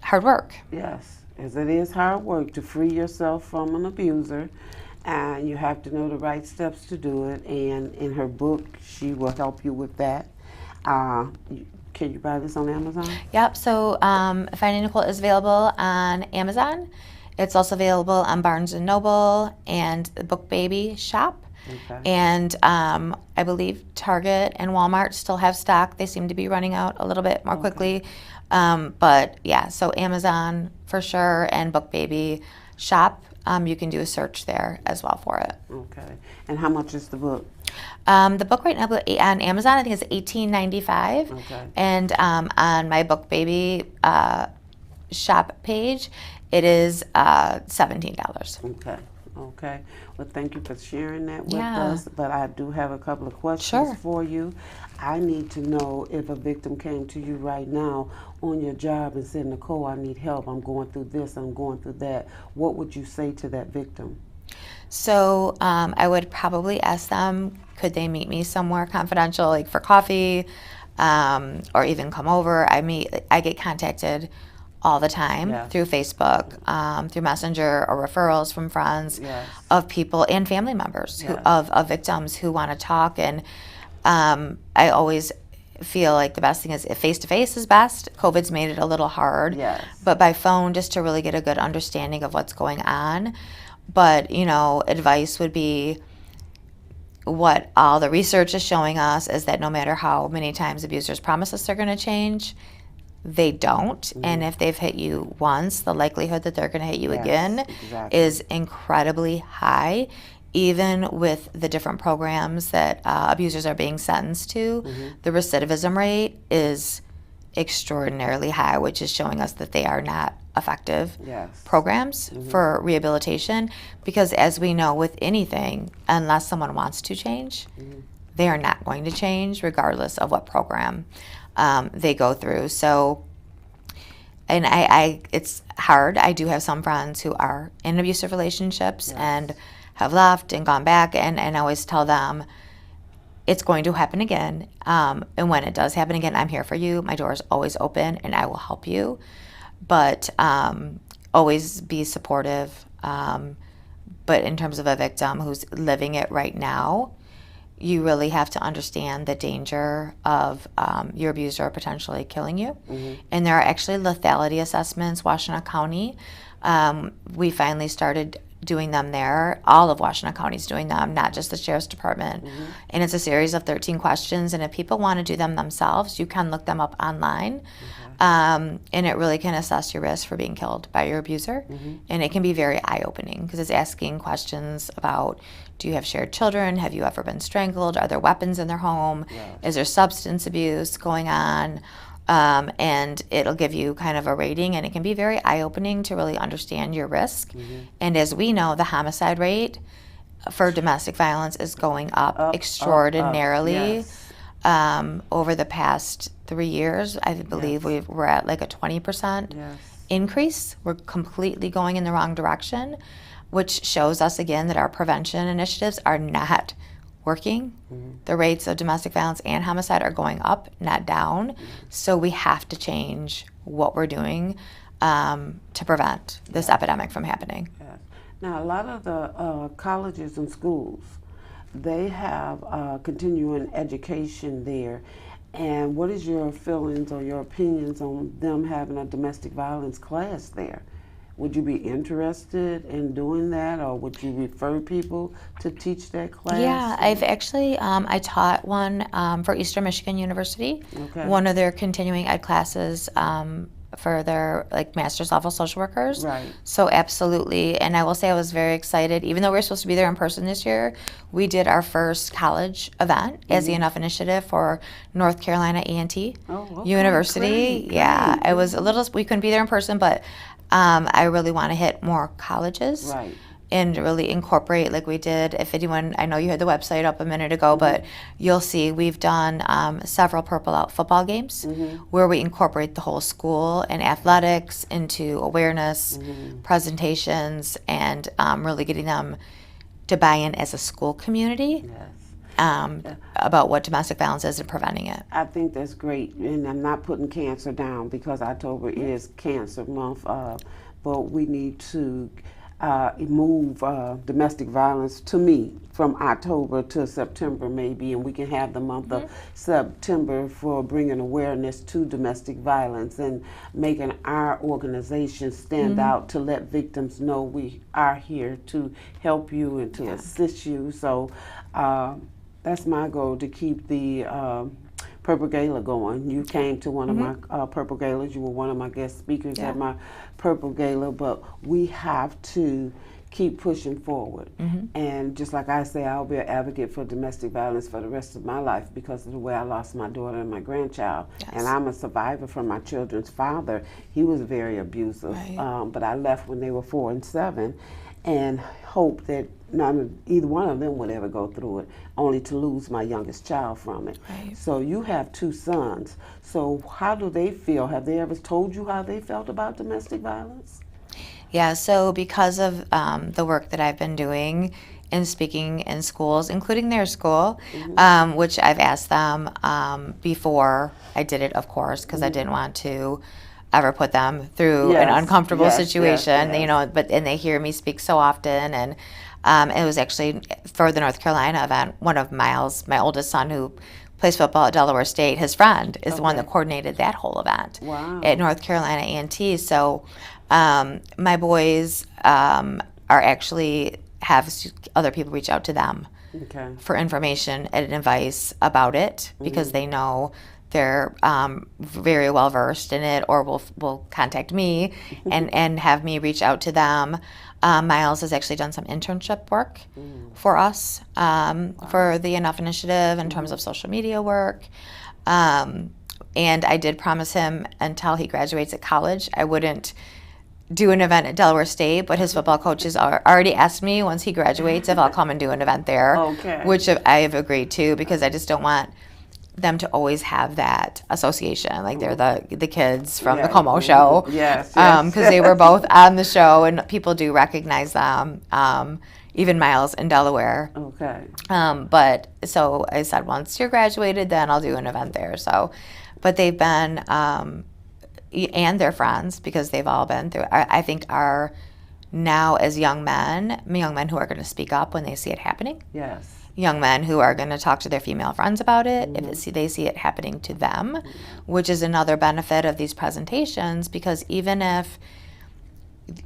hard work. Yes, as it is hard work to free yourself from an abuser, and you have to know the right steps to do it. And in her book, she will help you with that. Can you buy this on Amazon? Yep. So Finding Nicole is available on Amazon. It's also available on Barnes and Noble and the Book Baby shop. Okay. And I believe Target and Walmart still have stock. They seem to be running out a little bit more quickly. But yeah, so Amazon for sure, and Book Baby shop. You can do a search there as well for it. Okay. And how much is the book? The book right now on Amazon, I think, is $18.95. Okay. And on my Book Baby shop page, it is $17. Okay. Okay. Well, thank you for sharing that with Yeah. us. But I do have a couple of questions Sure. for you. I need to know, if a victim came to you right now on your job and said, Nicole, I need help. I'm going through this. I'm going through that. What would you say to that victim? So I would probably ask them, could they meet me somewhere confidential, like for coffee, or even come over. I get contacted all the time Yes. through Facebook, through Messenger, or referrals from friends Yes. of people and family members Yes. of victims who want to talk. And I always feel like the best thing is, if face-to-face is best. COVID's made it a little hard. Yes. But by phone, just to really get a good understanding of what's going on. But, advice would be, what all the research is showing us is that no matter how many times abusers promise us they're going to change, they don't. And if they've hit you once, the likelihood that they're going to hit you Yes, again exactly. is incredibly high. Even with the different programs that abusers are being sentenced to, the recidivism rate is extraordinarily high, which is showing us that they are not effective Yes. programs for rehabilitation. Because as we know with anything, unless someone wants to change, they are not going to change regardless of what program they go through. So, and it's hard. I do have some friends who are in abusive relationships and have left and gone back, and I always tell them, it's going to happen again. And when it does happen again, I'm here for you. My door is always open and I will help you. But always be supportive. But in terms of a victim who's living it right now, you really have to understand the danger of your abuser potentially killing you. And there are actually lethality assessments, Washtenaw County. We finally started doing them there. All of Washtenaw County is doing them, not just the Sheriff's Department. And it's a series of 13 questions. And if people want to do them themselves, you can look them up online. And it really can assess your risk for being killed by your abuser. And it can be very eye-opening because it's asking questions about, do you have shared children? Have you ever been strangled? Are there weapons in their home? Is there substance abuse going on? And it'll give you kind of a rating, and it can be very eye-opening to really understand your risk. And as we know, the homicide rate for domestic violence is going up extraordinarily. Over the past 3 years. I believe we're at like a 20% increase. We're completely going in the wrong direction, which shows us again that our prevention initiatives are not working. The rates of domestic violence and homicide are going up, not down. So we have to change what we're doing to prevent this epidemic from happening. Now, a lot of the colleges and schools, they have continuing education there. And what is your feelings or your opinions on them having a domestic violence class there? Would you be interested in doing that, or would you refer people to teach that class? Yeah, I've actually, I taught one for Eastern Michigan University. Okay. One of their continuing ed classes for their like master's level social workers. Right. So absolutely, and I will say I was very excited. Even though we were supposed to be there in person this year, we did our first college event as the Enough Initiative for North Carolina A&T Oh, okay. University. Great, Yeah, great. it was a little. We couldn't be there in person, but I really want to hit more colleges. Right. And really incorporate like we did. If anyone, I know you had the website up a minute ago, but you'll see we've done several Purple Out football games where we incorporate the whole school and athletics into awareness, presentations, and really getting them to buy in as a school community about what domestic violence is and preventing it. I think that's great, and I'm not putting cancer down because October is Cancer Month, but we need to move domestic violence, to me, from October to September maybe, and we can have the month of September for bringing awareness to domestic violence and making our organization stand out to let victims know we are here to help you and to assist you. So that's my goal, to keep the Purple Gala going. You came to one of my Purple Galas. You were one of my guest speakers at my Purple Gala, but we have to keep pushing forward. And just like I say, I'll be an advocate for domestic violence for the rest of my life because of the way I lost my daughter and my grandchild. And I'm a survivor from my children's father. He was very abusive, but I left when they were 4 and 7, and hope that either one of them would ever go through it, only to lose my youngest child from it. So you have 2 sons. So how do they feel? Have they ever told you how they felt about domestic violence? Yeah, so because of the work that I've been doing in speaking in schools, including their school, which I've asked them before I did it, of course, because I didn't want to ever put them through an uncomfortable situation, you know, and they hear me speak so often. And it was actually for the North Carolina event, one of Miles, my oldest son who plays football at Delaware State, his friend is the one that coordinated that whole event at North Carolina A&T. So my boys are actually have other people reach out to them for information and advice about it because they know they're very well versed in it, or will contact me and have me reach out to them. Miles has actually done some internship work for us for the Enough Initiative in terms of social media work. And I did promise him until he graduates at college, I wouldn't do an event at Delaware State, but his football coaches already asked me once he graduates if I'll come and do an event there, which I have agreed to because I just don't want them to always have that association, like they're the kids from the Como show, because they were both on the show, and people do recognize them, even Miles in Delaware. But so I said, once you're graduated, then I'll do an event there. So, but they've been, and their friends, because they've all been through. I think are now as young men who are going to speak up when they see it happening. Young men who are going to talk to their female friends about it if they see it happening to them, which is another benefit of these presentations, because even if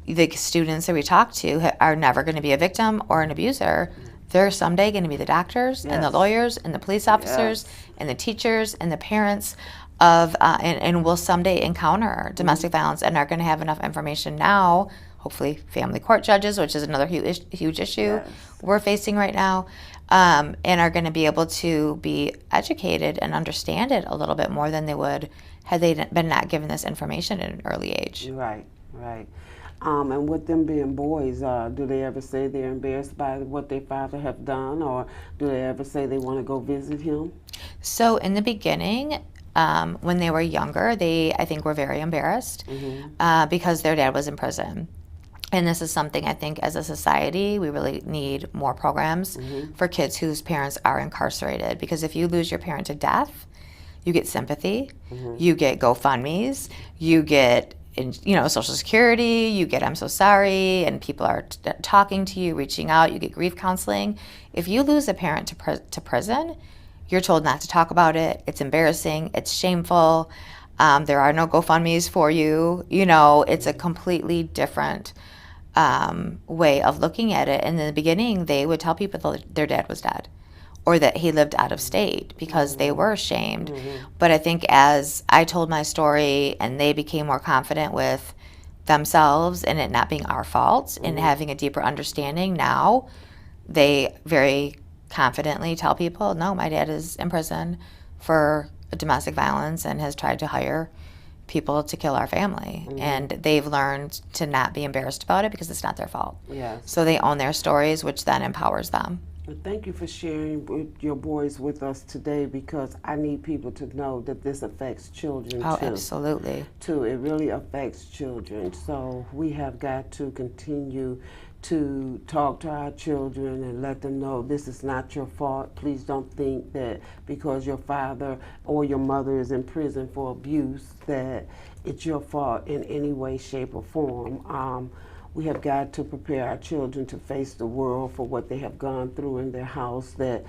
the students that we talk to are never going to be a victim or an abuser, they're someday going to be the doctors and the lawyers and the police officers and the teachers and the parents of, and will someday encounter domestic violence and are going to have enough information now, hopefully family court judges, which is another huge issue we're facing right now, and are going to be able to be educated and understand it a little bit more than they would had they been not given this information at an early age. Right. And with them being boys, do they ever say they're embarrassed by what their father have done, or do they ever say they want to go visit him? So in the beginning, when they were younger, I think were very embarrassed because their dad was in prison. And this is something I think as a society we really need more programs for kids whose parents are incarcerated, because if you lose your parent to death, you get sympathy, you get GoFundMes, you get Social Security, you get I'm so sorry, and people are talking to you, reaching out, you get grief counseling. If you lose a parent to prison, you're told not to talk about it, it's embarrassing, it's shameful, there are no GoFundMes for you, it's a completely different way of looking at it. And in the beginning, they would tell people their dad was dead, or that he lived out of state because they were ashamed. But I think as I told my story and they became more confident with themselves and it not being our fault and having a deeper understanding, now they very confidently tell people, no, my dad is in prison for domestic violence and has tried to hire people to kill our family. And they've learned to not be embarrassed about it because it's not their fault. Yes. So they own their stories, which then empowers them. Thank you for sharing with your boys with us today, because I need people to know that this affects children Oh, too. absolutely. Too. It really affects children. So we have got to continue to talk to our children and let them know this is not your fault. Please don't think that because your father or your mother is in prison for abuse that it's your fault in any way, shape, or form. We have got to prepare our children to face the world for what they have gone through in their house, that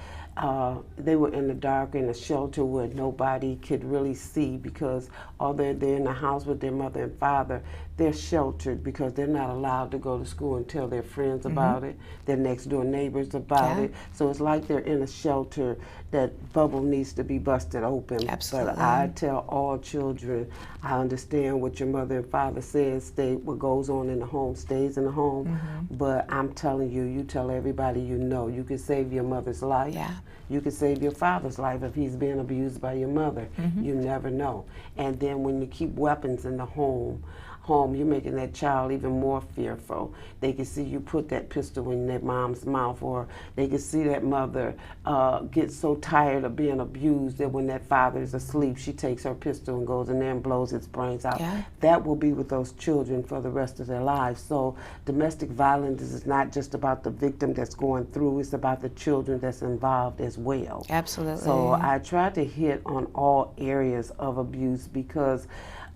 they were in the dark in a shelter where nobody could really see, because although they're in the house with their mother and father, they're sheltered because they're not allowed to go to school and tell their friends about it, their next door neighbors about it. So it's like they're in a shelter. That bubble needs to be busted open. Absolutely. But I tell all children, I understand what your mother and father says, what goes on in the home stays in the home. But I'm telling you, you tell everybody you know, you can save your mother's life. Yeah. You can save your father's life if he's being abused by your mother. You never know. And then when you keep weapons in the home, you're making that child even more fearful. They can see you put that pistol in their mom's mouth, or they can see that mother get so tired of being abused that when that father is asleep, she takes her pistol and goes in there and blows his brains out. That will be with those children for the rest of their lives. So domestic violence is not just about the victim that's going through, it's about the children that's involved as well. Absolutely. So I try to hit on all areas of abuse, because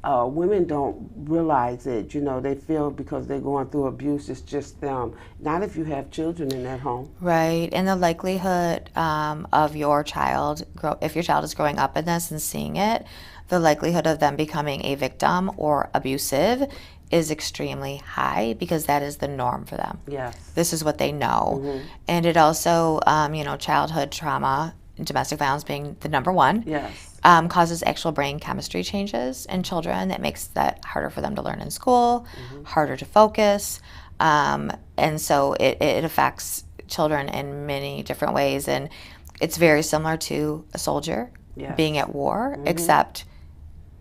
women don't realize it. You know, they feel because they're going through abuse, it's just them. Not if you have children in that home. Right. And the likelihood of your child, if your child is growing up in this and seeing it, the likelihood of them becoming a victim or abusive is extremely high, because that is the norm for them. Yes. This is what they know. And it also, childhood trauma, domestic violence being the number one. Yes. Causes actual brain chemistry changes in children that makes that harder for them to learn in school, harder to focus. And so it affects children in many different ways. And it's very similar to a soldier being at war, except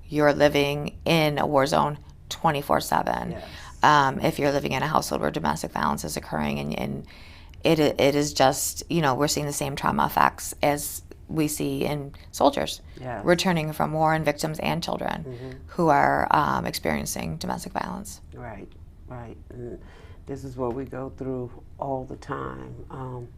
you're living in a war zone 24/7. If you're living in a household where domestic violence is occurring, and it is just, we're seeing the same trauma effects as we see in soldiers returning from war, and victims and children who are experiencing domestic violence. Right. And this is what we go through all the time,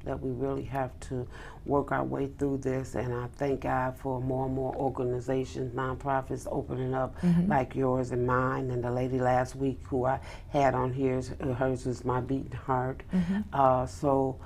that we really have to work our way through this. And I thank God for more and more organizations, nonprofits opening up like yours and mine. And the lady last week who I had on here, hers was My Beating Heart. So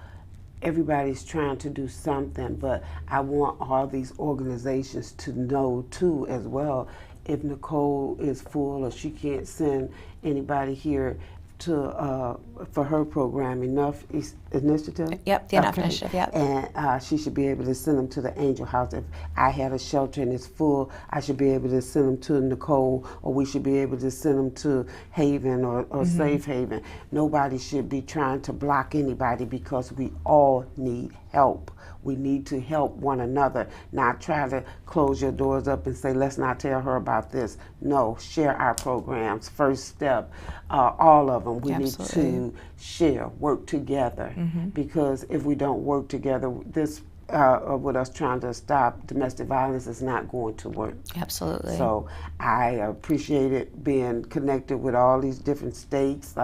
everybody's trying to do something, but I want all these organizations to know too as well, if Nicole is full or she can't send anybody here to for her program, Enough Initiative. Yep, the Enough Initiative. Yep. And she should be able to send them to the Angel House. If I had a shelter and it's full, I should be able to send them to Nicole, or we should be able to send them to Haven or Safe Haven. Nobody should be trying to block anybody, because we all need help. We need to help one another, not try to close your doors up and say, let's not tell her about this. No, share our programs. First Step, all of them. We need to share, work together, because if we don't work together, this with us trying to stop domestic violence is not going to work. Absolutely. So I appreciate it being connected with all these different states.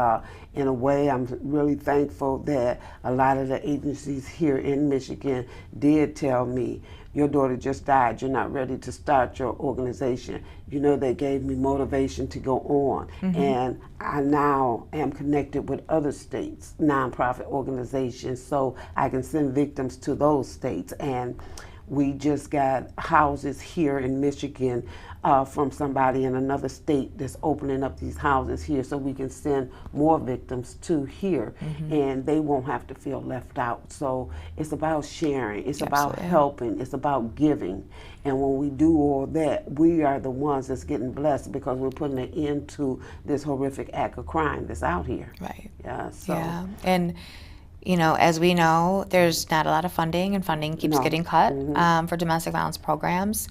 In a way, I'm really thankful that a lot of the agencies here in Michigan did tell me, your daughter just died, you're not ready to start your organization. They gave me motivation to go on. And I now am connected with other states, nonprofit organizations, so I can send victims to those states. And We just got houses here in Michigan from somebody in another state that's opening up these houses here so we can send more victims to here, and they won't have to feel left out. So it's about sharing, it's about helping, it's about giving. And when we do all that, we are the ones that's getting blessed because we're putting an end to this horrific act of crime that's out here. Right. Yeah. So. Yeah. And as we know, there's not a lot of funding, and funding keeps getting cut for domestic violence programs,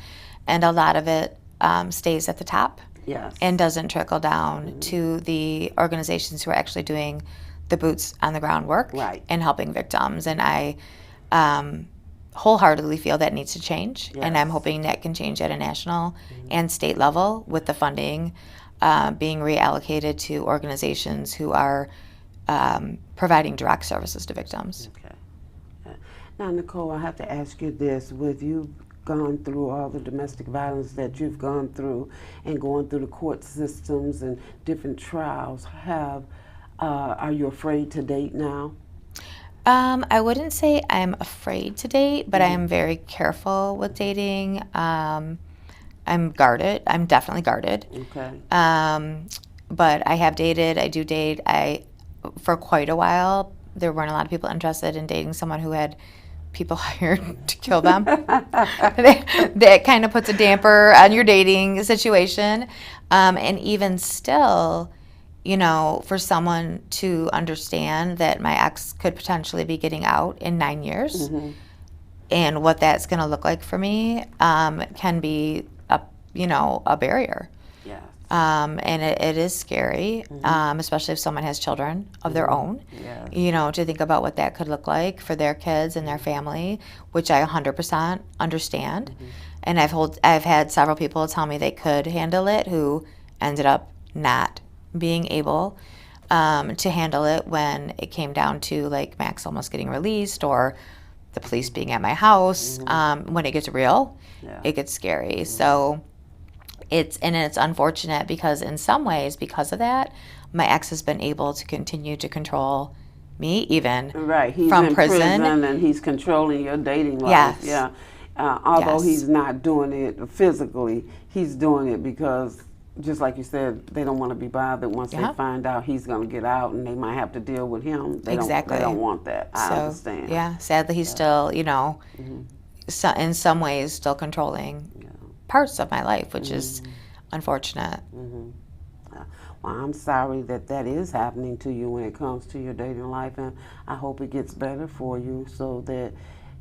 and a lot of it stays at the top and doesn't trickle down to the organizations who are actually doing the boots on the ground work and helping victims. And I wholeheartedly feel that needs to change, and I'm hoping that can change at a national and state level with the funding being reallocated to organizations who are providing direct services to victims. Okay. Now, Nicole, I have to ask you this. With you gone through all the domestic violence that you've gone through and going through the court systems and different trials, are you afraid to date now? I wouldn't say I'm afraid to date, but I am very careful with dating. I'm guarded. I'm definitely guarded. Okay. But I have dated. I do date. For quite a while, there weren't a lot of people interested in dating someone who had people hired to kill them. That kind of puts a damper on your dating situation. And even still, for someone to understand that my ex could potentially be getting out in 9 years and what that's going to look like for me can be a barrier. Yes. And it is scary, especially if someone has children of their own, to think about what that could look like for their kids and their family, which I 100% understand. And I've had several people tell me they could handle it who ended up not being able to handle it when it came down to like Max almost getting released or the police being at my house. When it gets real, it gets scary. So it's unfortunate because in some ways, because of that, my ex has been able to continue to control me even He's from in prison. And he's controlling your dating life. Yes. Although he's not doing it physically, he's doing it because, just like you said, they don't want to be bothered once they find out he's going to get out and they might have to deal with him. They don't want that. I understand. Yeah, sadly he's still, in some ways still controlling parts of my life, which is unfortunate. Well, I'm sorry that is happening to you when it comes to your dating life, and I hope it gets better for you so that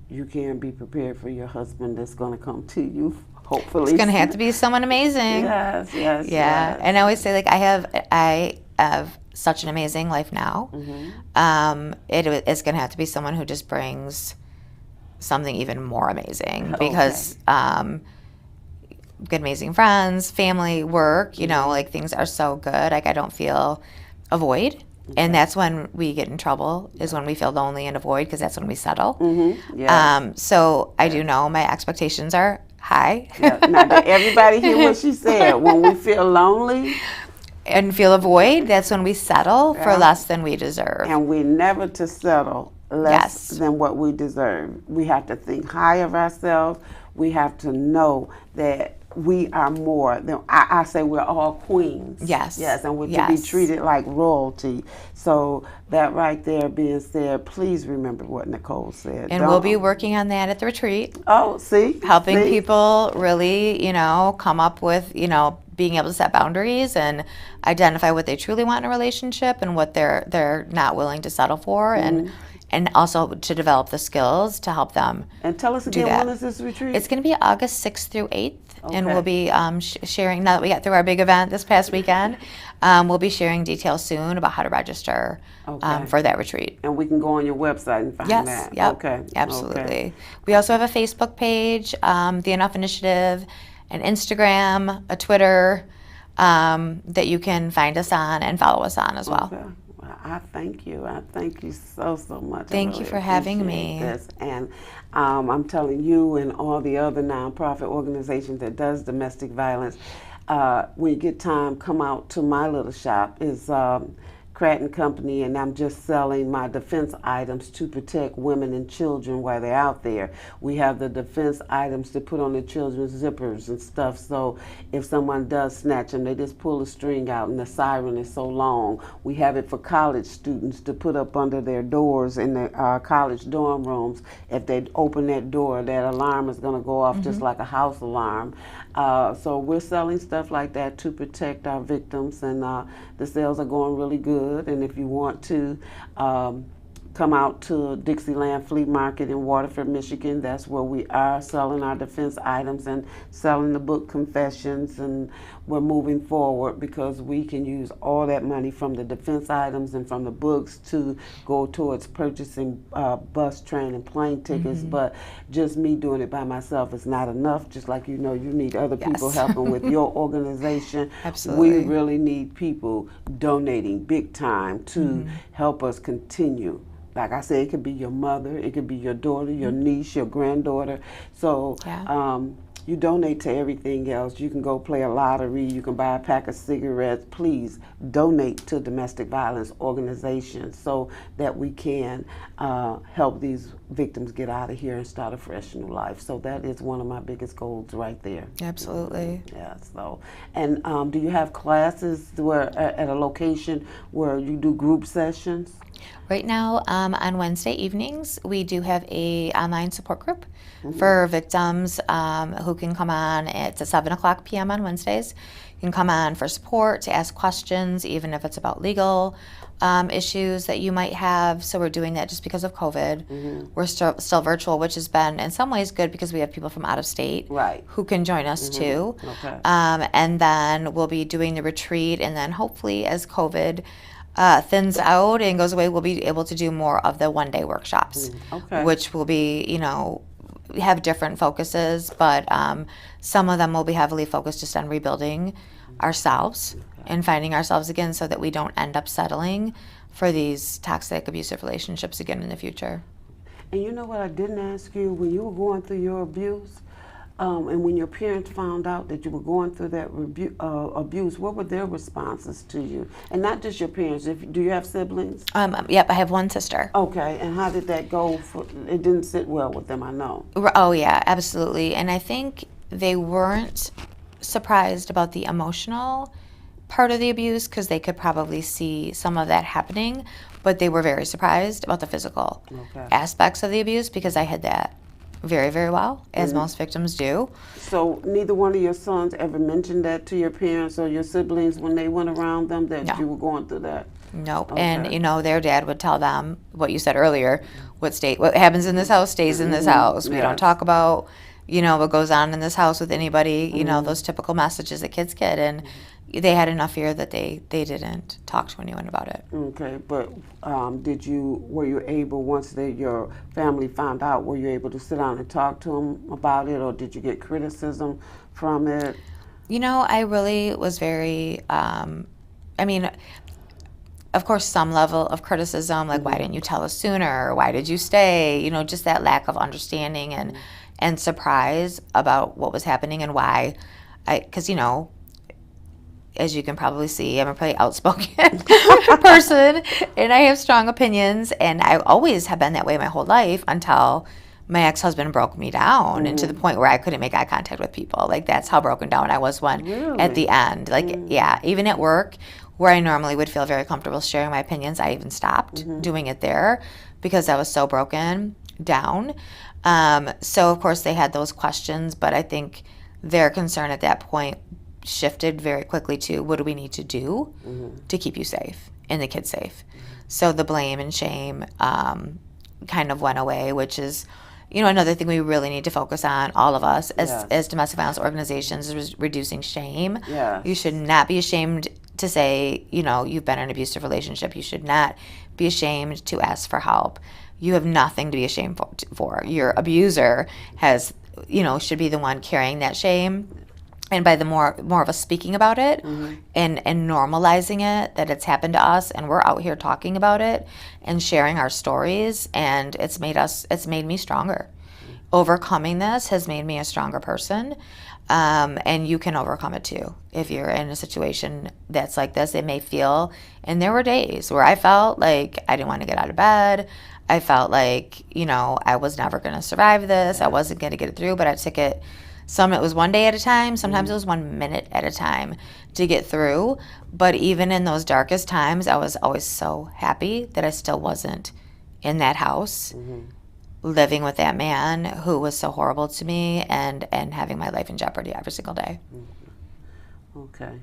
you can be prepared for your husband that's going to come to you, hopefully. It's going to have to be someone amazing. Yes. And I always say, like, I have such an amazing life now. It's going to have to be someone who just brings something even more amazing because good, amazing friends, family, work, like things are so good. Like I don't feel a void. And that's when we get in trouble, is when we feel lonely and avoid, because that's when we settle. So I do know my expectations are high. Now, did everybody hear what she said? When we feel lonely and feel a void, that's when we settle for less than we deserve. And we're never to settle less than what we deserve. We have to think high of ourselves. We have to know that we are more than, I say we're all queens. Yes. And we're to be treated like royalty. So that right there being said, please remember what Nicole said. And we'll be working on that at the retreat. Oh, see? Helping people really, come up with, being able to set boundaries and identify what they truly want in a relationship and what they're not willing to settle for, and also to develop the skills to help them. And tell us again, when is this retreat? It's going to be August 6th through 8th. And we'll be sharing, now that we got through our big event this past weekend, we'll be sharing details soon about how to register for that retreat. And we can go on your website and find that. Yes, Okay. Absolutely. Okay. We also have a Facebook page, the Enough Initiative, an Instagram, a Twitter, that you can find us on and follow us on as well. Okay. Well, I thank you. I thank you so much. Thank you for having me. This. And I'm telling you and all the other nonprofit organizations that does domestic violence, when you get time, come out to my little shop. It's Cratton Company, and I'm just selling my defense items to protect women and children while they're out there. We have the defense items to put on the children's zippers and stuff, so if someone does snatch them, they just pull the string out and the siren is so long. We have it for college students to put up under their doors in the college dorm rooms. If they open that door, that alarm is going to go off just like a house alarm. So we're selling stuff like that to protect our victims, and the sales are going really good. And if you want to come out to Dixieland Flea Market in Waterford, Michigan, that's where we are selling our defense items and selling the book Confessions, and we're moving forward because we can use all that money from the defense items and from the books to go towards purchasing bus, train, and plane tickets. But just me doing it by myself is not enough. Just like you need other people helping with your organization. Absolutely. We really need people donating big time to help us continue. Like I said, it could be your mother, it could be your daughter, your niece, your granddaughter. So you donate to everything else. You can go play a lottery, you can buy a pack of cigarettes. Please donate to domestic violence organizations so that we can help these victims get out of here and start a fresh new life. So that is one of my biggest goals right there. Absolutely. Yeah, so, and do you have classes where at a location where you do group sessions? Right now, on Wednesday evenings, we do have a online support group for victims who can come on. It's at 7 o'clock p.m. on Wednesdays. You can come on for support, to ask questions, even if it's about legal issues that you might have. So we're doing that just because of COVID. We're still virtual, which has been in some ways good because we have people from out of state who can join us too. Okay. And then we'll be doing the retreat, and then hopefully as COVID thins out and goes away, we'll be able to do more of the one-day workshops, which will be, have different focuses, but some of them will be heavily focused just on rebuilding ourselves and finding ourselves again so that we don't end up settling for these toxic, abusive relationships again in the future. And you know what I didn't ask you? When you were going through your abuse, and when your parents found out that you were going through that abuse, what were their responses to you? And not just your parents. Do you have siblings? Yep, I have one sister. Okay, and how did that go? It didn't sit well with them, I know. Oh, yeah, absolutely. And I think they weren't surprised about the emotional part of the abuse because they could probably see some of that happening, but they were very surprised about the physical aspects of the abuse because I had that very, very well, as most victims do. So neither one of your sons ever mentioned that to your parents or your siblings when they went around them that you were going through that? Nope. Okay. And their dad would tell them what you said earlier, what happens in this house stays in this house. We don't talk about, what goes on in this house with anybody, those typical messages that kids get. And they had enough fear that they didn't talk to anyone about it. Okay, but were you able, once your family found out, were you able to sit down and talk to them about it, or did you get criticism from it? I really was very, of course, some level of criticism, like, why didn't you tell us sooner? Why did you stay? Just that lack of understanding and surprise about what was happening and why. Because, as you can probably see, I'm a pretty outspoken person, and I have strong opinions, and I always have been that way my whole life until my ex-husband broke me down and to the point where I couldn't make eye contact with people. Like, that's how broken down I was at the end. Like, even at work, where I normally would feel very comfortable sharing my opinions, I even stopped doing it there because I was so broken down. So, of course, they had those questions, but I think their concern at that point shifted very quickly to, what do we need to do to keep you safe and the kids safe? So the blame and shame kind of went away, which is, another thing we really need to focus on, all of us as domestic violence organizations, is reducing shame. You should not be ashamed to say, you've been in an abusive relationship. You should not be ashamed to ask for help. You have nothing to be ashamed for. Your abuser should be the one carrying that shame. And by the more of us speaking about it and normalizing it, that it's happened to us, and we're out here talking about it and sharing our stories, and it's made me stronger. Overcoming this has made me a stronger person. And you can overcome it too. If you're in a situation that's like this, it may feel, and there were days where I felt like I didn't want to get out of bed. I felt like, I was never going to survive this. I wasn't going to get it through, but I took it. It was one day at a time. Sometimes it was 1 minute at a time to get through. But even in those darkest times, I was always so happy that I still wasn't in that house, living with that man who was so horrible to me, and having my life in jeopardy every single day. Okay.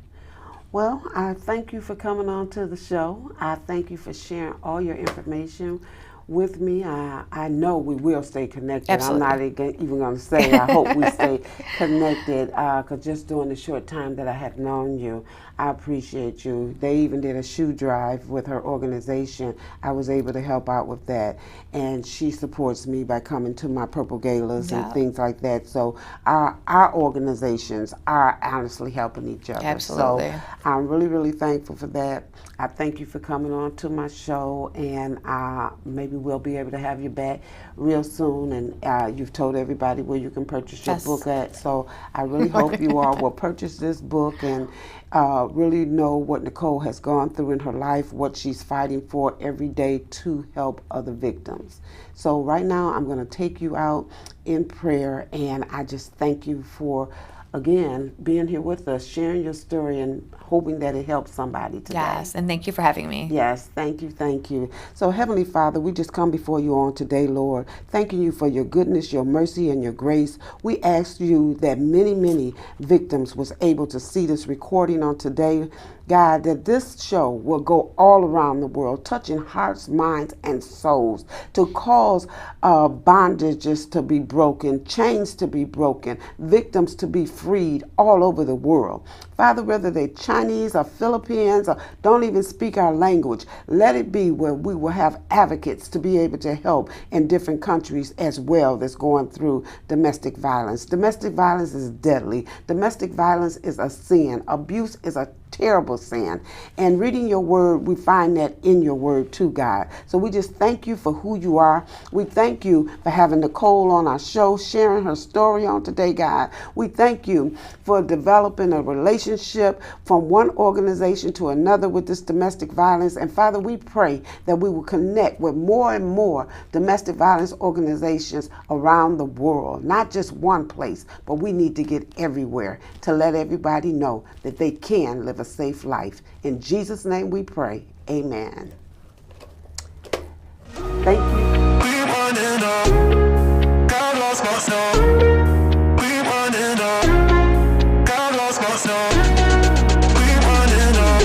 Well, I thank you for coming on to the show. I thank you for sharing all your information with me. I know we will stay connected. Absolutely. I'm not even going to say I hope we stay connected, because just during the short time that I have known you, I appreciate you. They even did a shoe drive with her organization. I was able to help out with that, and she supports me by coming to my Purple Galas and things like that. So our organizations are honestly helping each other. Absolutely. So I'm really, really thankful for that. I thank you for coming on to my show, and maybe we'll be able to have you back real soon. And you've told everybody where you can purchase your book at. So I really hope you all will purchase this book and really know what Nicole has gone through in her life, what she's fighting for every day to help other victims. So right now I'm going to take you out in prayer, and I just thank you for, again, being here with us, sharing your story, and hoping that it helps somebody today. Yes, and thank you for having me. Yes, thank you, thank you. So Heavenly Father, we just come before you on today, Lord, thanking you for your goodness, your mercy, and your grace. We ask you that many, many victims was able to see this recording on today, God, that this show will go all around the world, touching hearts, minds, and souls, to cause bondages to be broken, chains to be broken, victims to be freed all over the world. Father, whether they're Chinese or Philippines or don't even speak our language, let it be where we will have advocates to be able to help in different countries as well that's going through domestic violence. Domestic violence is deadly. Domestic violence is a sin. Abuse is a terrible sin. And reading your word, we find that in your word too, God. So we just thank you for who you are. We thank you for having Nicole on our show, sharing her story on today, God. We thank you for developing a relationship from one organization to another with this domestic violence. And Father, we pray that we will connect with more and more domestic violence organizations around the world, not just one place, but we need to get everywhere to let everybody know that they can live a safe life. In Jesus' name we pray. Amen. Thank you.